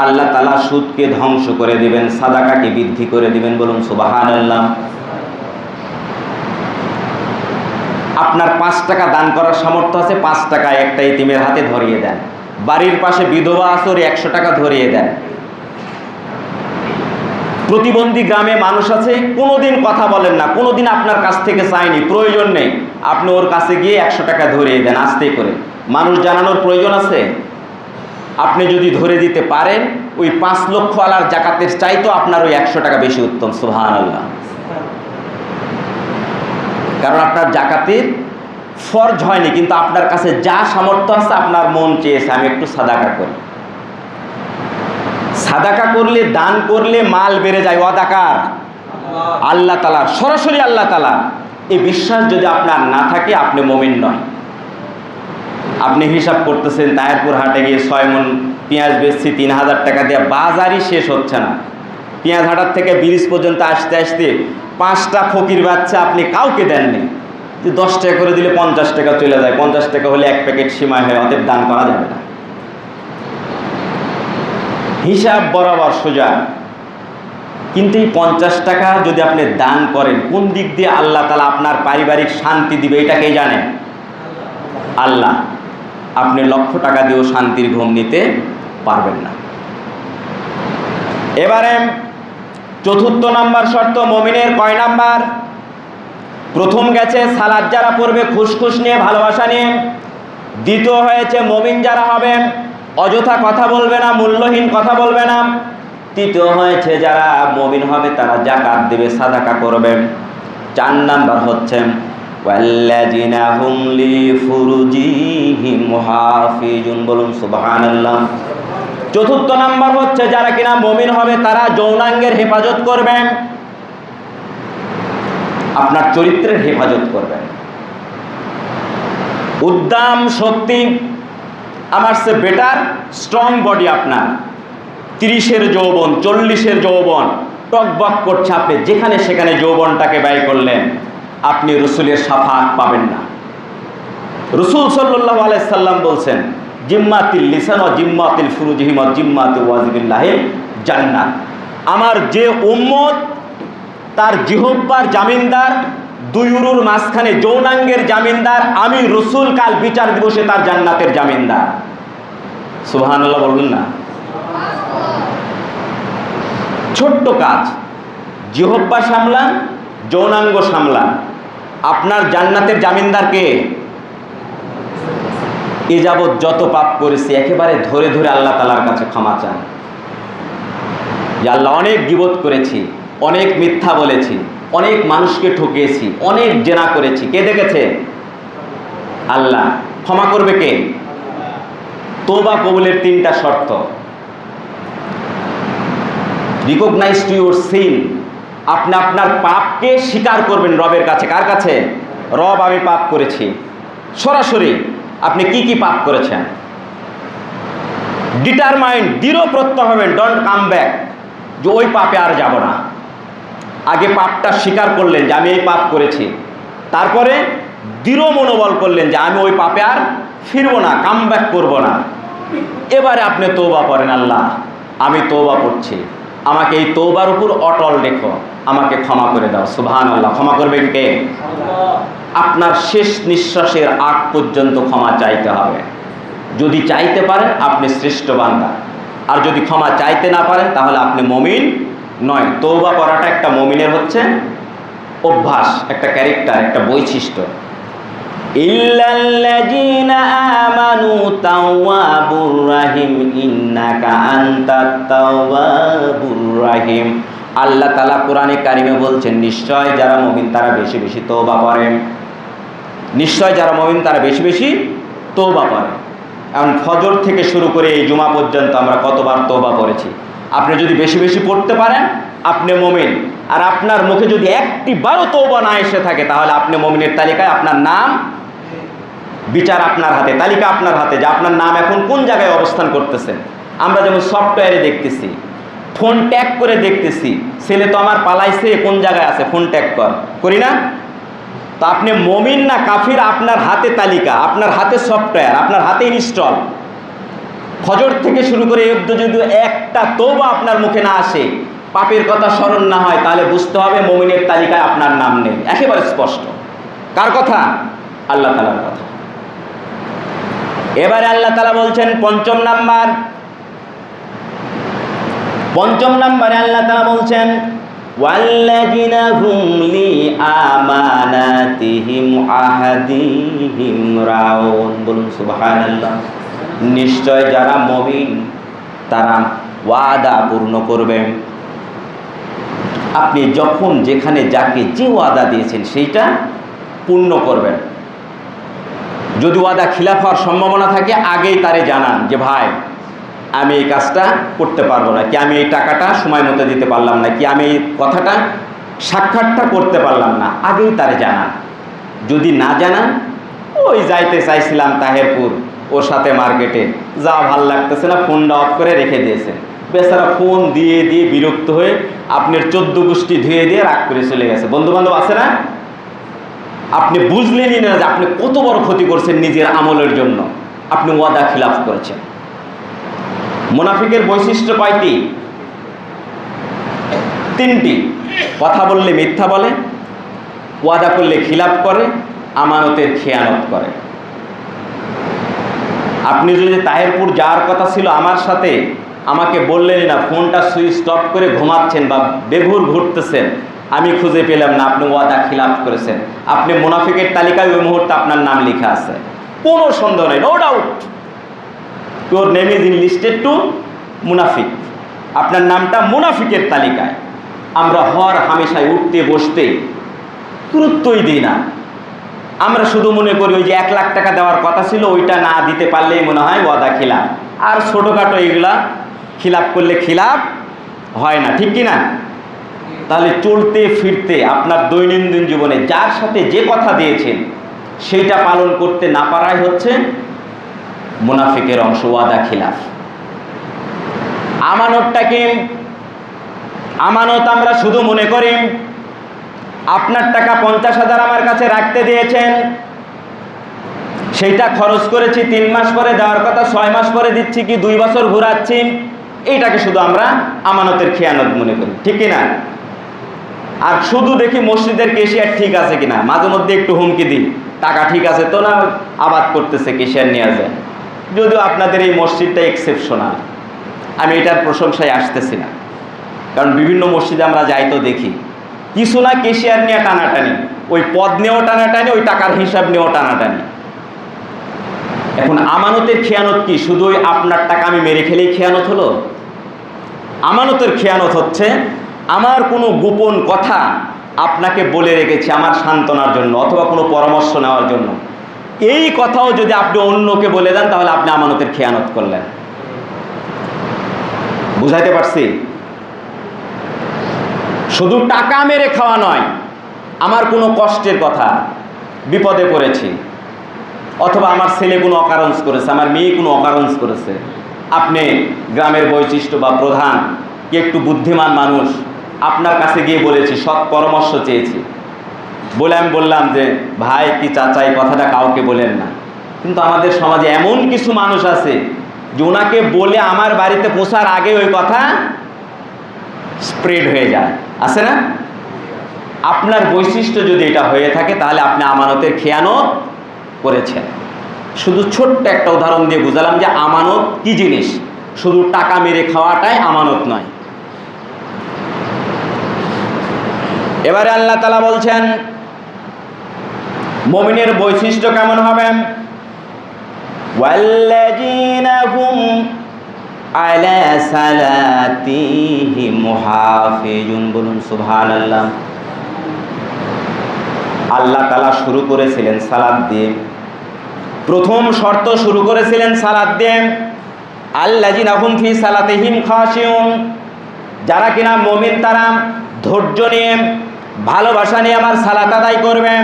আল্লাহ তাআলা সুদকে ধ্বংস করে দিবেন, সাদাকাকে বৃদ্ধি করে দিবেন, বলুন সুবহানাল্লাহ। আপনার 5 টাকা দান করার সামর্থ্য আছে, 5 টাকা একটা ইতিমের হাতে ধরিয়ে দেন। বাড়ির পাশে বিধবা আছে, ওর 100 টাকা ধরিয়ে দেন। প্রতিবন্ধী গ্রামে মানুষ আছে, কোনোদিন কথা বলেন না, কোনোদিন আপনার কাছ থেকে চায়নি, প্রয়োজন নেই, আপনি ওর কাছে গিয়ে 100 টাকা ধরিয়ে দেন আস্তে করে। মানুষ জানানোর প্রয়োজন আছে? আপনি যদি ধরে দিতে পারেন, ওই 5 লক্ষ আলার জাকাতের চাইতো আপনার ওই 100 টাকা বেশি উত্তম, সুবহানাল্লাহ। কারণ আপনার জাকাতের ফরজ হয়নি, কিন্তু আপনার কাছে যা সামর্থ্য আছে, আপনার মন চেয়েছে আমি একটু সাদাকা করি। সাদাকা করলে, দান করলে মাল বেড়ে যায়। ওয়াদাকার আল্লাহ তাআলা, সরাসরি আল্লাহ তাআলা। এই বিশ্বাস যদি আপনার না থাকে, আপনি মুমিন নয়। আপনি হিসাব করতেছেন তায়েরপুর হাটে গিয়ে 6 মণ পেঁয়াজ বেচছি 3000 টাকা দিয়ে, বাজারই শেষ হচ্ছে না। পেঁয়াজ হাটার থেকে ব্রিজ পর্যন্ত আসতে আসতে 5টা ফকির বাচ্চা আপনি কাউকে দেননি। 10 টাকা করে দিলে 50 টাকা চলে যায়, 50 টাকা হলে 1 প্যাকেট সিমাই হয়, অতএব দান করা যাবে না। হিসাব বরাবর সোজা। কিন্তু এই 50 টাকা যদি আপনি দান করেন, কোন দিক দিয়ে আল্লাহ তাআলা আপনার পারিবারিক শান্তি দিবে এটা কে জানে? আল্লাহ। আপনি লক্ষ টাকা দিয়েও শান্তির ঘুম নিতে পারবেন না। এবারে 4র্থ নাম্বার শর্ত মুমিনের কয় নাম্বার? প্রথম গেছে সালাত যারা পড়বে খুশখুশ নিয়ে, ভালোবাসা নিয়ে। দ্বিতীয় হয়েছে মুমিন যারা হবে অযথা কথা বলবে না, মূল্যহীন কথা বলবে না। তৃতীয় হয়েছে যারা মুমিন হবে তারা যাকাত দেবে, সাদাকা করবে। 4 নাম্বার হচ্ছে ওয়াল্লাযিনা হুম লিফুরুজিহিম হাফিজুন, বলুন সুবহানাল্লাহ। 4র্থ নাম্বার হচ্ছে যারা কিনা মুমিন হবে তারা যৌনাঙ্গের হেফাজত করবেন, আপনার চরিত্রের হেফাজত করবেন। উদ্দাম শক্তি, আমার সে বেটার স্ট্রং বডি আপনার, 30-এর যৌবন, 40-এর যৌবন টকবক করছে, আপনি যেখানে সেখানে যৌবনটাকে ব্যয় করলেন, আপনি রসুলের শাফাত পাবেন না। রসুল সাল্লাল্লাহু আলাইহি সাল্লাম বলছেন, জিম্মাতিল লিসান ও জিম্মাতিল ফুরুজিহিম ও জিম্মাতু ওয়াজিবিল্লাহিল জান্নাত। আমার যে উম্মত তার জিহ্বার জামিনদার, 2 উরুর মাঝখানে যৌনাঙ্গের জামিনদার, আমি রসুল কাল বিচার দিবসে তার জান্নাতের জামিনদার। সুবহানাল্লাহ বলবেন না? ছোট্ট কাজ, জিহ্বা সামলান, যৌনাঙ্গ সামলান, আপনার জান্নাতের জামিনদার কে? এ যাবৎ যত পাপ করেছি একেবারে ধরে ধরে আল্লাহ তাআলার কাছে ক্ষমা চান, যে আল্লাহ অনেক গীবত করেছি, অনেক মিথ্যা বলেছি, অনেক মানুষকে ঠকিয়েছি, অনেক জেনা করেছি। কে দেখেছে? আল্লাহ। ক্ষমা করবে কে? তওবা কবুলের 3টা শর্ত। রিকগনাইজ টু ইউর সিন, আপনি আপনার পাপকে স্বীকার করবেন রবের কাছে। কার কাছে? রব, আমি পাপ করেছি। সরাসরি আপনি কি কি পাপ করেছেন, ডিটারমাইন্ড, দৃঢ় প্রত্যয় হবেন, ডোন্ট কাম ব্যাক, যে ওই পাপে আর যাব না। আগে পাপটা স্বীকার করলেন যে আমি এই পাপ করেছি, তারপরে দৃঢ় মনোবল করলেন যে আমি ওই পাপে আর ফিরব না, কাম ব্যাক করব না। এবারে আপনি তওবা করেন, আল্লাহ আমি তওবা করছি, আমাকে এই তওবার উপর অটল রেখো, আমাকে ক্ষমা করে দাও। সুবহানাল্লাহ। ক্ষমা করবেন কে? আপনার শেষ নিঃশ্বাসের আগ পর্যন্ত ক্ষমা চাইতে হবে। যদি চাইতে পারেন আপনি শ্রেষ্ঠ বান্দা, আর যদি ক্ষমা চাইতে না পারেন তাহলে আপনি মুমিন নয়। তওবা করাটা একটা মুমিনের হচ্ছে অভ্যাস, একটা ক্যারেক্টার, একটা বৈশিষ্ট্য। ইল্লাল্লাযীনা আমানু তাওয়াবুর রাহিম ইন্নাকা আনতাত তাওয়াবুর রাহিম। আল্লাহ তাআলা কোরআনে কারিমে বলছেন, নিশ্চয় যারা মুমিন তারা বেশি বেশি তওবা করেন, নিশ্চয় যারা মুমিন তারা বেশি বেশি তওবা করে। এখন ফজর থেকে শুরু করে এই জুমা পর্যন্ত আমরা কতবার তওবা করেছি? আপনি যদি বেশি বেশি পড়তে পারেন আপনি মুমিন, আর আপনার মুখে যদি একটি বারও তওবা না এসে থাকে তাহলে আপনি মুমিনের তালিকায়, আপনার নাম, বিচার আপনার হাতে, তালিকা আপনার হাতে, যে আপনার নাম এখন কোন জায়গায় অবস্থান করতেছে। আমরা যেমন সফটওয়্যারে দেখতেছি, ফোন ট্যাগ করে দেখতেছি, ছেলে তো আমার পালাইছে, কোন জায়গায় আছে, ফোন ট্যাগ করি না? তো আপনি মুমিন না কাফির, আপনার হাতে তালিকা, আপনার হাতে সফটওয়্যার, আপনার হাতে ইনস্টল। ফজর থেকে শুরু করে যদি একটা তওবা আপনার মুখে না আসে, পাপের কথা স্মরণ না হয়, তাহলে বুঝতে হবে মুমিনের তালিকায় আপনার নাম নেই। একেবারে স্পষ্ট। কার কথা? আল্লাহ তাআলার কথা। এবারে আল্লাহ তাআলা বলছেন পঞ্চম নাম্বারে আল্লাহ তাআলা বলছেন, ওয়াল্লাযিনা হুম লিআমানাতিহিম আহাদিহিম রাউন, বলুন সুবহানাল্লাহ। নিশ্চয় যারা মুমিন তারা ওয়াদা পূর্ণ করবেন। আপনি যখন যেখানে যাকে যে ওয়াদা দিয়েছেন সেইটা পূর্ণ করবেন। যদি ওয়াদা খিলাফ হওয়ার সম্ভাবনা থাকে আগেই তারে জানান যে ভাই আমি এই কাজটা করতে পারবো না, কি আমি এই টাকাটা সময় মতো দিতে পারলাম না, কি আমি এই কথাটা সাক্ষাৎটা করতে পারলাম না, আগেই তারে জানান। যদি না জানান, ওই যাইতে চাইছিলাম তাহেরপুর, ওর সাথে মার্কেটে যা ভাল লাগতেছে না, ফোনটা অফ করে রেখে দিয়েছেন। বেচারা ফোন দিয়ে দিয়ে বিরক্ত হয়ে আপনার 14 গোষ্ঠী ধুয়ে দিয়ে রাগ করে চলে গেছে। বন্ধু বান্ধব আছে না? আপনি বুঝলেনই না যে আপনি কত বড় ক্ষতি করছেন নিজের আমলের জন্য। আপনি ওয়াদা খিলাফ করেছেন। মুনাফিকের বৈশিষ্ট্য কয়টি? 3টি। কথা বললে মিথ্যা বলে, ওয়াদা করলে খিলাফ করে, আমানতের খেয়ানত করে। আপনি যদি তাহেরপুর যাওয়ার কথা ছিল আমার সাথে, আমাকে বললেন না, ফোনটা সুইচ অফ করে ঘুমাচ্ছেন বা বেঘুর ঘুরতেছেন, আমি খুঁজে পেলাম না, আপনি ওয়াদা খিলাফ করেছেন। আপনি মুনাফিকের তালিকায় ওই মুহূর্তে আপনার নাম লেখা আছে, কোনো সন্দেহ নেই, no doubt. Your name is in listed to মুনাফিক। আপনার নামটা মুনাফিকের তালিকায়। আমরা হর হামেশায় উঠতে বসতে গুরুত্বই দিই না। আমরা শুধু মনে করি ওই যে 1 লাখ টাকা দেওয়ার কথা ছিল, ওইটা না দিতে পারলেই মনে হয় ওয়াদা খিলাফ। আর ছোটোখাটো এগুলা খিলাফ করলে খিলাফ হয় না, ঠিক কি না? তাহলে চলতে ফিরতে আপনার দৈনন্দিন জীবনে যার সাথে যে কথা দিয়েছেন সেইটা পালন করতে না পারাই হচ্ছে মুনাফিকের অংশ, ওয়াদা খিলাফ। আমানতটা কি? আমানত আমরা শুধু মনে করি আপনার টাকা 50,000 আমার কাছে রাখতে দিয়েছেন, সেইটা খরচ করেছি, 3 মাস পরে দেওয়ার কথা 6 মাস পরে দিচ্ছি, কি 2 বছর ঘুরাচ্ছি, এইটাকে শুধু আমরা আমানতের খেয়ানত মনে করি, ঠিক কিনা? আর শুধু দেখি মসজিদের ক্যাশিয়ার ঠিক আছে কিনা, মাঝে মধ্যে একটু হুমকি দিই, টাকা ঠিক আছে তো না, আবাদ করতেছে, ক্যাশিয়ার নিয়ে যায়। যদিও আপনাদের এই মসজিদটা এক্সেপশনাল, আমি এটার প্রশংসায় আসতেছি না, কারণ বিভিন্ন মসজিদে আমরা যাই তো দেখি কিছু না ক্যাশিয়ার নিয়ে টানাটানি, ওই পদ নিয়েও টানাটানি, ওই টাকার হিসাব নিয়েও টানাটানি। এখন আমানতের খেয়ানত কি? শুধু আপনার টাকা আমি মেরে খেলেই খেয়ানত হলো? আমানতের খেয়ানত হচ্ছে আমার কোনো গোপন কথা আপনাকে বলে রেখেছি আমার সান্ত্বনার জন্য অথবা কোনো পরামর্শ নেওয়ার জন্য, এই কথাও যদি আপনি অন্যকে বলে দেন তাহলে আপনি আমানতের খেয়ানত করলেন। বুঝাইতে পারছি? শুধু টাকা মেরে খাওয়া নয়, আমার কোনো কষ্টের কথা, বিপদে পড়েছি, অথবা আমার ছেলে কোনো অকারণ করেছে, আমার মেয়ে কোনো অকারণ করেছে, আপনি গ্রামের বৈশিষ্ট্য বা প্রধান কি একটু বুদ্ধিমান মানুষ, আপনার কাছে গিয়ে বলেছি, সৎ পরামর্শ চেয়েছি, বলে আমি বললাম যে ভাই কি চাচা এই কথাটা কাউকে বলেন না। কিন্তু আমাদের সমাজে এমন কিছু মানুষ আছে যে ওনাকে বলে আমার বাড়িতে পৌঁছার আগে ওই কথা স্প্রেড হয়ে যায়, আছে না? আপনার বৈশিষ্ট্য যদি এটা হয়ে থাকে তাহলে আপনি আমানতের খেয়ানত করেছেন। শুধু ছোট্ট একটা উদাহরণ দিয়ে বুঝালাম যে আমানত কি জিনিস, শুধু টাকা মেরে খাওয়াটাই আমানত নয়। এবারে আল্লাহ তাআলা বলছেন মুমিনের বৈশিষ্ট্য কেমন হবে? ওয়াল্লাযীনা হুম আলা সালাতিহিম মুহাফিজুন। বলুন সুবহানাল্লাহ। আল্লাহ তাআলা শুরু করেছিলেন সালাত দিয়ে, প্রথম শর্ত শুরু করেছিলেন সালাত দিয়ে। আল্লাযীনা হুম ফি সালাতিহিম খাশিউন, যারা কিনা মুমিন তারা ধৈর্য নিয়ে ভালোবাসা নিয়ে আমার সালাত আদায় করবেন।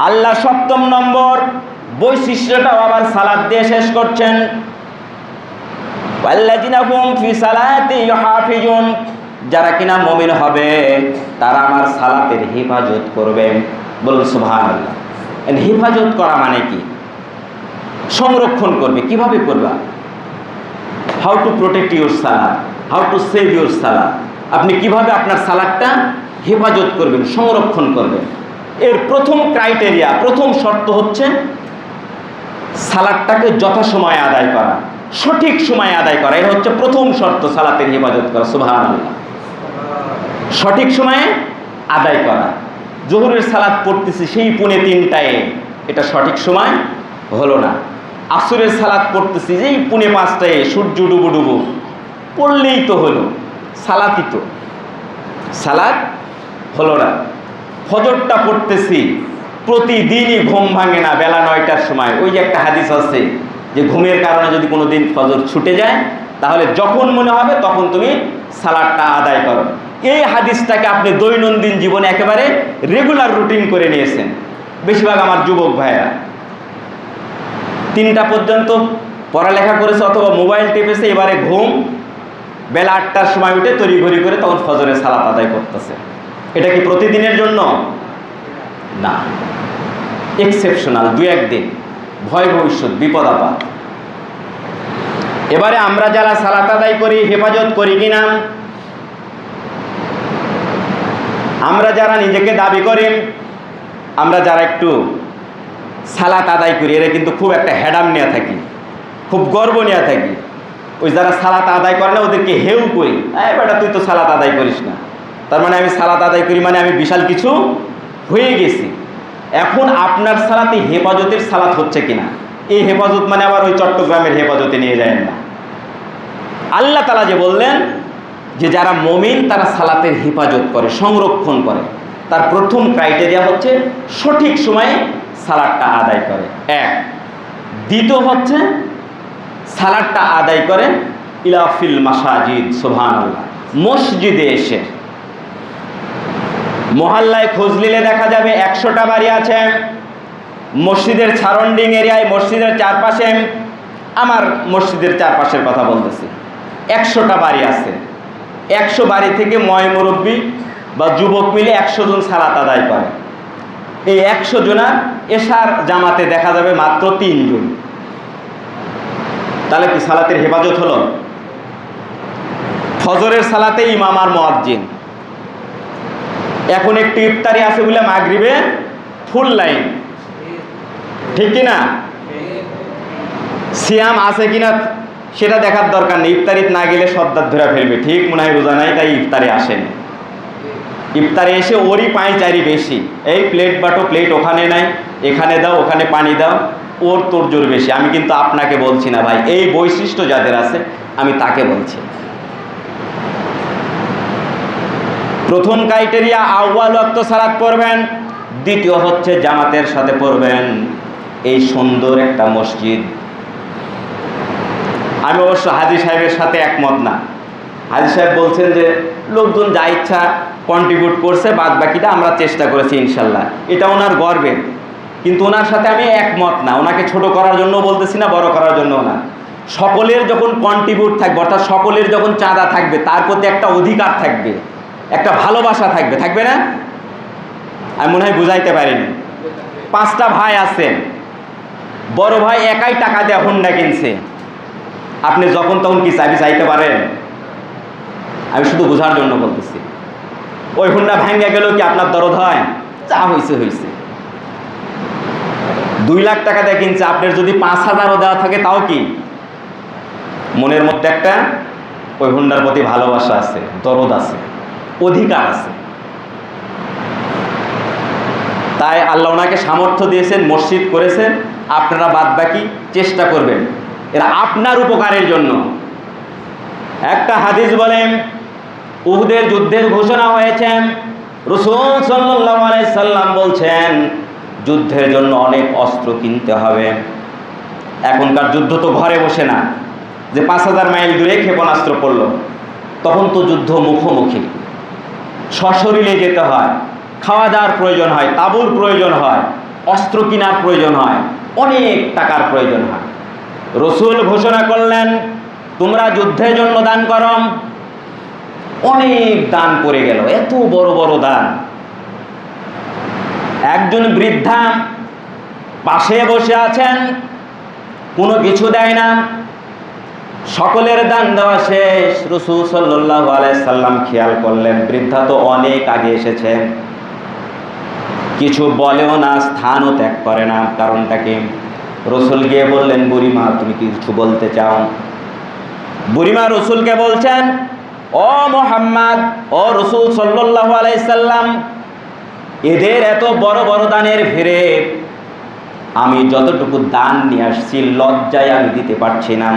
আল্লাহ 7ম নম্বর বৈশিষ্ট্যটাও আবার সালাত দিয়ে শেষ করছেন, ওয়াল্লাযীনা হুম ফি সালাতিহিম ইউহাফিজুন, যারা কিনা মুমিন হবে তারা আমার সালাতের হেফাজত করবে। বলুন সুবহানাল্লাহ। হেফাজত করা মানে কি? সংরক্ষণ করবে। কিভাবে করবা? হাউ টু প্রোটেক্ট ইউর সালাত, হাউ টু সেভ ইউর সালাত। আপনি কিভাবে আপনার সালাতটা হেফাজত করবেন, সংরক্ষণ করবেন। এর প্রথম ক্রাইটেরিয়া, প্রথম শর্ত হচ্ছে সালাতটাকে যথাসময়ে আদায় করা, সঠিক সময়ে আদায় করা। এটা হচ্ছে প্রথম শর্ত সালাতের হেফাজত করা। সুবহানাল্লাহ। সঠিক সময়ে আদায় করা। জোহরের সালাত পড়তেছি সেই 2:45টায়, এটা সঠিক সময় হলো না। আসরের সালাত পড়তেছি যেই 4:45টায়, সূর্য ডুবু ডুবু পড়লেই তো হলো, সালাতই তো, সালাত হলো না। ফজরটা পড়তেছি প্রতিদিনই ঘুম ভাঙে না বেলা 9টার সময়। ওই যে একটা হাদিস আছে যে ঘুমের কারণে যদি কোনো দিন ফজর ছুটে যায় তাহলে যখন মনে হবে তখন তুমি সালাতটা আদায় করো। এই হাদিসটাকে আপনি দৈনন্দিন জীবনে একেবারে রেগুলার রুটিন করে নিয়েছেন। বেশিরভাগ আমার যুবক ভাইয়েরা 3টা পর্যন্ত পড়ালেখা করেছে অথবা মোবাইল টিপেছে, এবারে ঘুম, বেলা 8টার সময় উঠে তড়িঘড়ি করে তখন ফজরের সালাত আদায় করতেছে। এটা কি প্রতিদিনের জন্য? না, এক্সেপশনাল, 2-1 দিন, ভয় ভবিষ্যৎ, বিপদ আপদ। এবারে আমরা যারা সালাত আদায় করি হেফাজত করি কিনা? আমরা যারা নিজেকে দাবি করি আমরা যারা একটু সালাত আদায় করি এরা কিন্তু খুব একটা হেডাম নিয়ে থাকি, খুব গর্ব নিয়ে থাকি। ওই যারা সালাত আদায় করে না ওদেরকে হেউ করি, বেটা তুই তো সালাত আদায় করিস না, তার মানে আমি সালাত আদায় করি মানে আমি বিশাল কিছু হয়ে গেছি। এখন আপনার সালাতে হেফাজতের সালাত হচ্ছে কিনা, এই হেফাজত মানে আবার ওই চট্টগ্রামের হেফাজতে নিয়ে যায় না। আল্লাহ তাআলা যে বললেন যে যারা মুমিন তারা সালাতের হেফাজত করে, সংরক্ষণ করে, তার প্রথম ক্রাইটেরিয়া হচ্ছে সঠিক সময়ে সালাতটা আদায় করে। 1। দ্বিতীয় হচ্ছে সালাতটা আদায় করে ইলাফিল মাসাজিদ, সুবহানাল্লাহ, মসজিদে এসে। মহল্লায় খোঁজ নিলে দেখা যাবে 100টা বাড়ি আছে মসজিদের সারাউন্ডিং এরিয়ায়, মসজিদের চারপাশে, আমার মসজিদের চারপাশের কথা বলতেছি, 100টা বাড়ি আছে। 100 বাড়ি থেকে ময় মুরব্বী বা যুবক মিলে 100 জন সালাত আদায় করে। এই 100 জনার এশার জামাতে দেখা যাবে মাত্র 3 জন। তাহলে কি সালাতের হেফাজত হলো? ফজরের সালাতে ইমাম আর মুয়াজ্জিন, এখন একটু ইফতারি আছে বলে মাগরিবে ফুল লাইন, ঠিক কিনা? সিয়াম আছে কিনা সেটা দেখার দরকার নেই, ইফতারিত না গেলে সদ্দার ধরে ফেলবে, ঠিক মনে হয় রোজা নাই তাই ইফতারে আসেনি। ইফতারে এসে ওরই পাঁচারি বেশি, এই প্লেট বাটো, প্লেট ওখানে নাই, এখানে দাও, ওখানে পানি দাও, ওর তোর জোর বেশি। আমি কিন্তু আপনাকে বলছি না ভাই, এই বৈশিষ্ট্য যাদের আছে আমি তাকে বলছি। প্রথম ক্রাইটেরিয়া আউয়াল ওয়াক্ত সালাত পড়বেন, দ্বিতীয় হচ্ছে জামাতের সাথে পড়বেন এই সুন্দর একটা মসজিদ। আমি অবশ্য হাজী সাহেবের সাথে একমত না। হাজী সাহেব বলছেন যে লোকজন যা ইচ্ছা কন্ট্রিবিউট করছে, বাদ বাকিটা আমরা চেষ্টা করেছি ইনশাল্লাহ, এটা ওনার গর্বের। কিন্তু ওনার সাথে আমি একমত না, ওনাকে ছোট করার জন্য বলতেছি না, বড় করার জন্য না। সকলের যখন কন্ট্রিবিউট থাকবে, অর্থাৎ সকলের যখন চাঁদা থাকবে, তার প্রতি একটা অধিকার থাকবে, একটা ভালোবাসা থাকবে, থাকবে না? আমি মনে হয় বুঝাইতে পারিনি। 5টা ভাই আছেন, বড় ভাই একাই টাকা দিয়ে হুন্ডা কিনছে, আপনি যখন তখন কি চাইতে পারেন? আমি শুধু বোঝার জন্য বলতেছি। ওই হুন্ডা ভাঙ্গা গেল কি আপনার দরদ হয়? যা হয়েছে হয়েছে। 2 লাখ টাকা দিয়ে কিনছে, আপনার যদি 5,000ও দেওয়া থাকে তাও কি মনের মধ্যে একটা ওই হুন্ডার প্রতি ভালোবাসা আছে, দরদ আছে, অধিকার আছে। তাই আল্লাহ ওনাকে সামর্থ্য দিয়েছেন, মসজিদ করেছেন, আপনারা বাদ বাকি চেষ্টা করবেন, এরা আপনার উপকারের জন্য। একটা হাদিস বলেন উহুদের যুদ্ধের ঘোষণা হয়েছে, রাসূল সাল্লাল্লাহু আলাইহি সাল্লাম বলছেন যুদ্ধের জন্য অনেক অস্ত্র কিনতে হবে। এখনকার যুদ্ধ তো ঘরে বসে না, যে 5000 মাইল দূরে ক্ষেপণাস্ত্র পড়ল, তখন তো যুদ্ধ মুখোমুখি, সশরীরে যেতে হয়, খাওয়া দাওয়ার প্রয়োজন হয়, তাঁবুর প্রয়োজন হয়, অস্ত্র কেনার প্রয়োজন হয়, অনেক টাকার প্রয়োজন হয়। রাসূল ঘোষণা করলেন তোমরা যুদ্ধের জন্য দান করো। অনেক দান পড়ে গেল, এত বড় বড় দান। একজন বৃদ্ধা পাশে বসে আছেন, কোনো কিছু দেয় না। সকলের দান দেওয়া শেষ, রাসূল সাল্লাল্লাহু আলাইহি সাল্লাম খেয়াল করলেন বৃদ্ধা তো অনেক আগে এসেছে, কিছু বলেও না, স্থানও ত্যাগ করে না। কারণটা কি? রাসূল গিয়ে বললেন বুড়িমা তুমি কিছু বলতে চাও? বুড়িমা রাসূলকে বলছেন ও মুহাম্মদ, ও রাসূল সাল্লাল্লাহু আলাইহি সাল্লাম, এদের এত বড় বড় দানের ভিড়ে আমি যতটুকু দান নিয়ে আসছি লজ্জায় আমি দিতে পারছি না,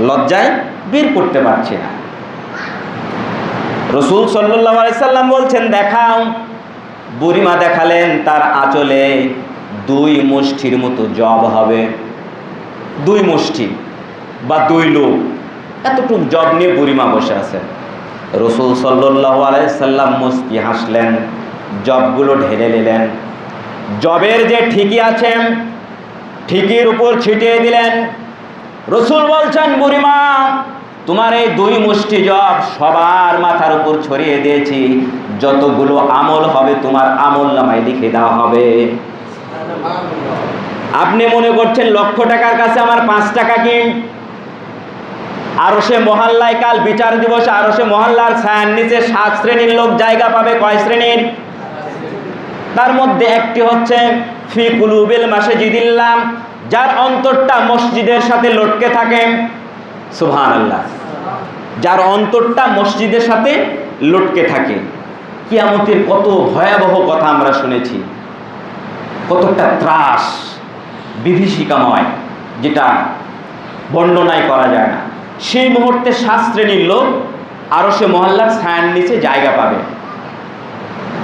লজ্জায় বের করতে পারছি না। রাসূল সাল্লাল্লাহু আলাইহি সাল্লাম বলছেন দেখাও। বুড়িমা দেখালেন তার আঁচলে 2 মুষ্টির মতো জব হবে, 2 মুষ্টি বা 2 লোক, এতটুক জব নিয়ে বুড়িমা বসে আছে। রাসূল সাল্লাল্লাহু আলাইহি সাল্লাম মুস্কি হাসলেন, জবগুলো ঢেলে নিলেন, জবের যে ঠিকই আছে ঠিকির উপর ছিটিয়ে দিলেন। রাসূল বলছেন, বুড়িমা তোমার এই 2 মুষ্টি জব সবার মাথার উপর ছড়িয়ে দিয়েছি, যতগুলো আমল হবে তোমার আমলনামায় লিখে দেওয়া হবে। আপনি মনে করছেন লক্ষ টাকার কাছে আমার 5 টাকা কি? আরশে মহল্লায় কাল বিচার দিবসে আরশে মহল্লার ছায়ার নিচে 7 শ্রেণীর লোক জায়গা পাবে। কয় শ্রেণীর? তার মধ্যে একটি হচ্ছে ফি কুলুবিল মাসজিদিল্লাহ, যার অন্তরটা মসজিদের সাথে লটকে থাকে। সুবহানাল্লাহ, যার অন্তরটা মসজিদের সাথে লটকে থাকে। কিয়ামতের কত ভয়াবহ কথা আমরা শুনেছি, কতটা ত্রাস বিভীষিকাময়, যেটা বর্ণনায় করা যায় না। সেই মুহূর্তে 7 শ্রেণীর লোক আরশে মহল্লার ছায়ার নিচে জায়গা পাবে।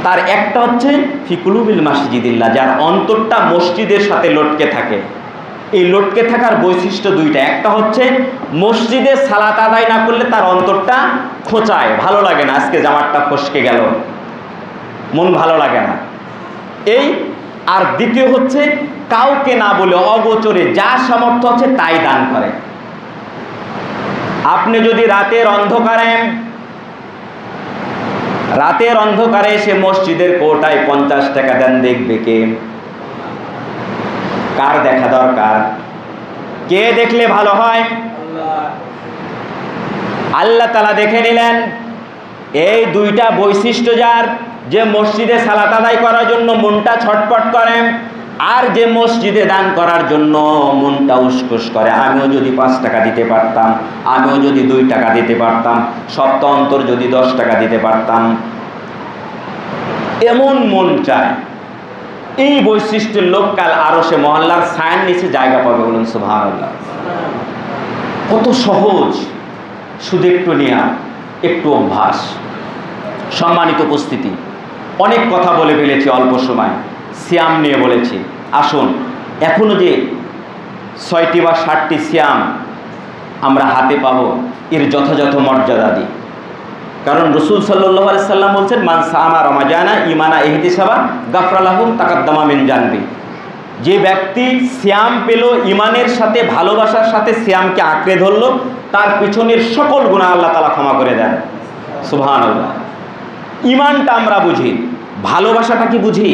তার একটা হচ্ছে ফি কুলুবিল মাসজিদিল্লাহ, যার অন্তরটা মসজিদের সাথে লটকে থাকে। এই লটকে থাকার বৈশিষ্ট্য 2টা। একটা হচ্ছে মসজিদে সালাত আদায় না করলে তার অন্তরটা খোঁচায়, ভালো লাগে না, আজকে জামাতটা ফসকে গেল, মন ভালো লাগে না এই। আর দ্বিতীয় হচ্ছে কাউকে না বলে অগোচরে যা সামর্থ্য আছে তাই দান করে। আপনি যদি রাতের অন্ধকারে এসে মসজিদের কোটায় 50 টাকা দেন, দেখবে কে? কার দেখা দরকার? কে দেখলে ভালো হয়? আল্লাহ তাআলা দেখে নিলেন। এই 2টা বৈশিষ্ট্য যার, যে মসজিদে সালাত আদায় করার জন্য মনটা ছটফট করে, আর যে মসজিদে দান করার জন্য মনটা উসকুস করে, আমিও যদি 5 টাকা দিতে পারতাম, আমিও যদি 2 টাকা দিতে পারতাম, সপ্তাহ অন্তর যদি 10 টাকা দিতে পারতাম, এমন মন চায়। এই বৈশিষ্ট্যের লোক কাল আরশে মহল্লার ছায়ার নিচে জায়গা পাবে। বলুন সুবহানাল্লাহ। কত সহজ, শুধু একটু নেয়া, একটু অভ্যাস। সম্মানিত উপস্থিতি, অনেক কথা বলে ফেলেছি অল্প সময়, সিয়াম নিয়ে বলেছি। আসুন, এখনো যে 6টি বা 7টি সিয়াম আমরা হাতে পাবো, এর যথাযথ মর্যাদা দিই। কারণ রাসূল সাল্লাল্লাহু আলাইহি সাল্লাম বলছেন, মান সামা রমাজানা ঈমানা ইহতিসাবা গাফরা লাহু তাকাদ্দামা মিন জানবি। যে ব্যক্তি সিয়াম পেল ঈমানের সাথে, ভালোবাসার সাথে সিয়ামকে আঁকড়ে ধরল, তার পিছনের সকল গুনাহ আল্লাহ তাআলা ক্ষমা করে দেন। সুবহানাল্লাহ। ঈমানটা আমরা বুঝি, ভালোবাসাটা কি বুঝি?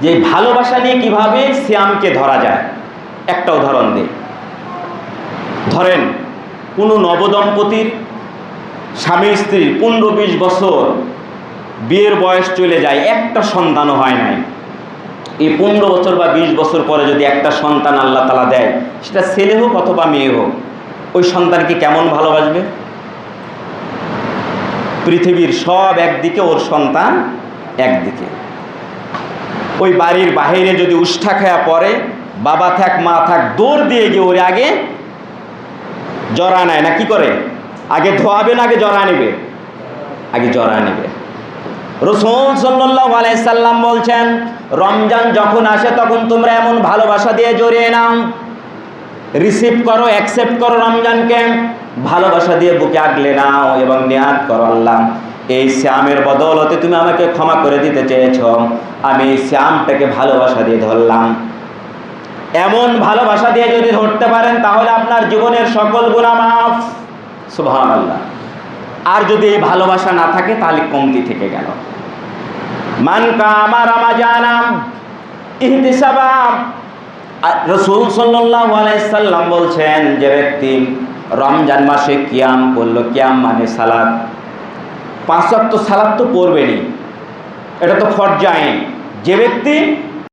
যে ভালোবাসা নিয়ে কিভাবে সিয়ামকে ধরা যায়। একটা উদাহরণ দিই। ধরেন কোনো নবদম্পতির স্বামী স্ত্রী 15-20 বছর বিয়ের বয়স চলে যায়, একটা সন্তানও হয় নাই। এই 15 বছর বা 20 বছর পরে যদি একটা সন্তান আল্লাহ তাআলা দেয়, সেটা ছেলে হোক অথবা মেয়ে হোক, ওই সন্তানকে কেমন ভালোবাসবে? পৃথিবীর সব একদিকে, ওর সন্তান একদিকে। ওই বাড়ির বাহিরে যদি উষ্ঠা খায়া পড়ে, বাবা থাক মা থাক, দৌড় দিয়ে গিয়ে ওর আগে জড়া নেয় না? কি করে? আগে ধোয়াবে না আগে জড়া নেবে? আগে জড়া নেবে। রাসূল সাল্লাল্লাহু আলাইহি সাল্লাম বলছেন, রমজান যখন আসে তখন তোমরা এমন ভালোবাসা দিয়ে জড়িয়ে নাও, রিসিভ করো, অ্যাকসেপ্ট করো রমজানকে, ভালোবাসা দিয়ে বুকে আগলে নাও এবং নিয়াত করো, আল্লাহ এই সিয়ামের বদৌলতে তুমি আমাকে ক্ষমা করে দিতে চেয়েছ, আমি এই সিয়ামটাকে ভালোবাসা দিয়ে ধরলাম। এমন ভালোবাসা দিয়ে যদি ধরতে পারেন, তাহলে আপনার জীবনের সকল গুনাহ মাফ। সুবহানাল্লাহ। আর যদি এই ভালোবাসা না থাকে, তাহলে কমতি থেকে গেল। মান কামা রমাজানা ইহতিসাবা, রাসূল সাল্লাল্লাহু আলাইহি সাল্লাম বলছেন, যে ব্যক্তি রমজান মাসে কিয়াম করলো, কিয়াম মানে সালাত, 5 ওয়াক্ত সালাত তো পড়বেনই, এটা তো ফরজ আইন। যে ব্যক্তি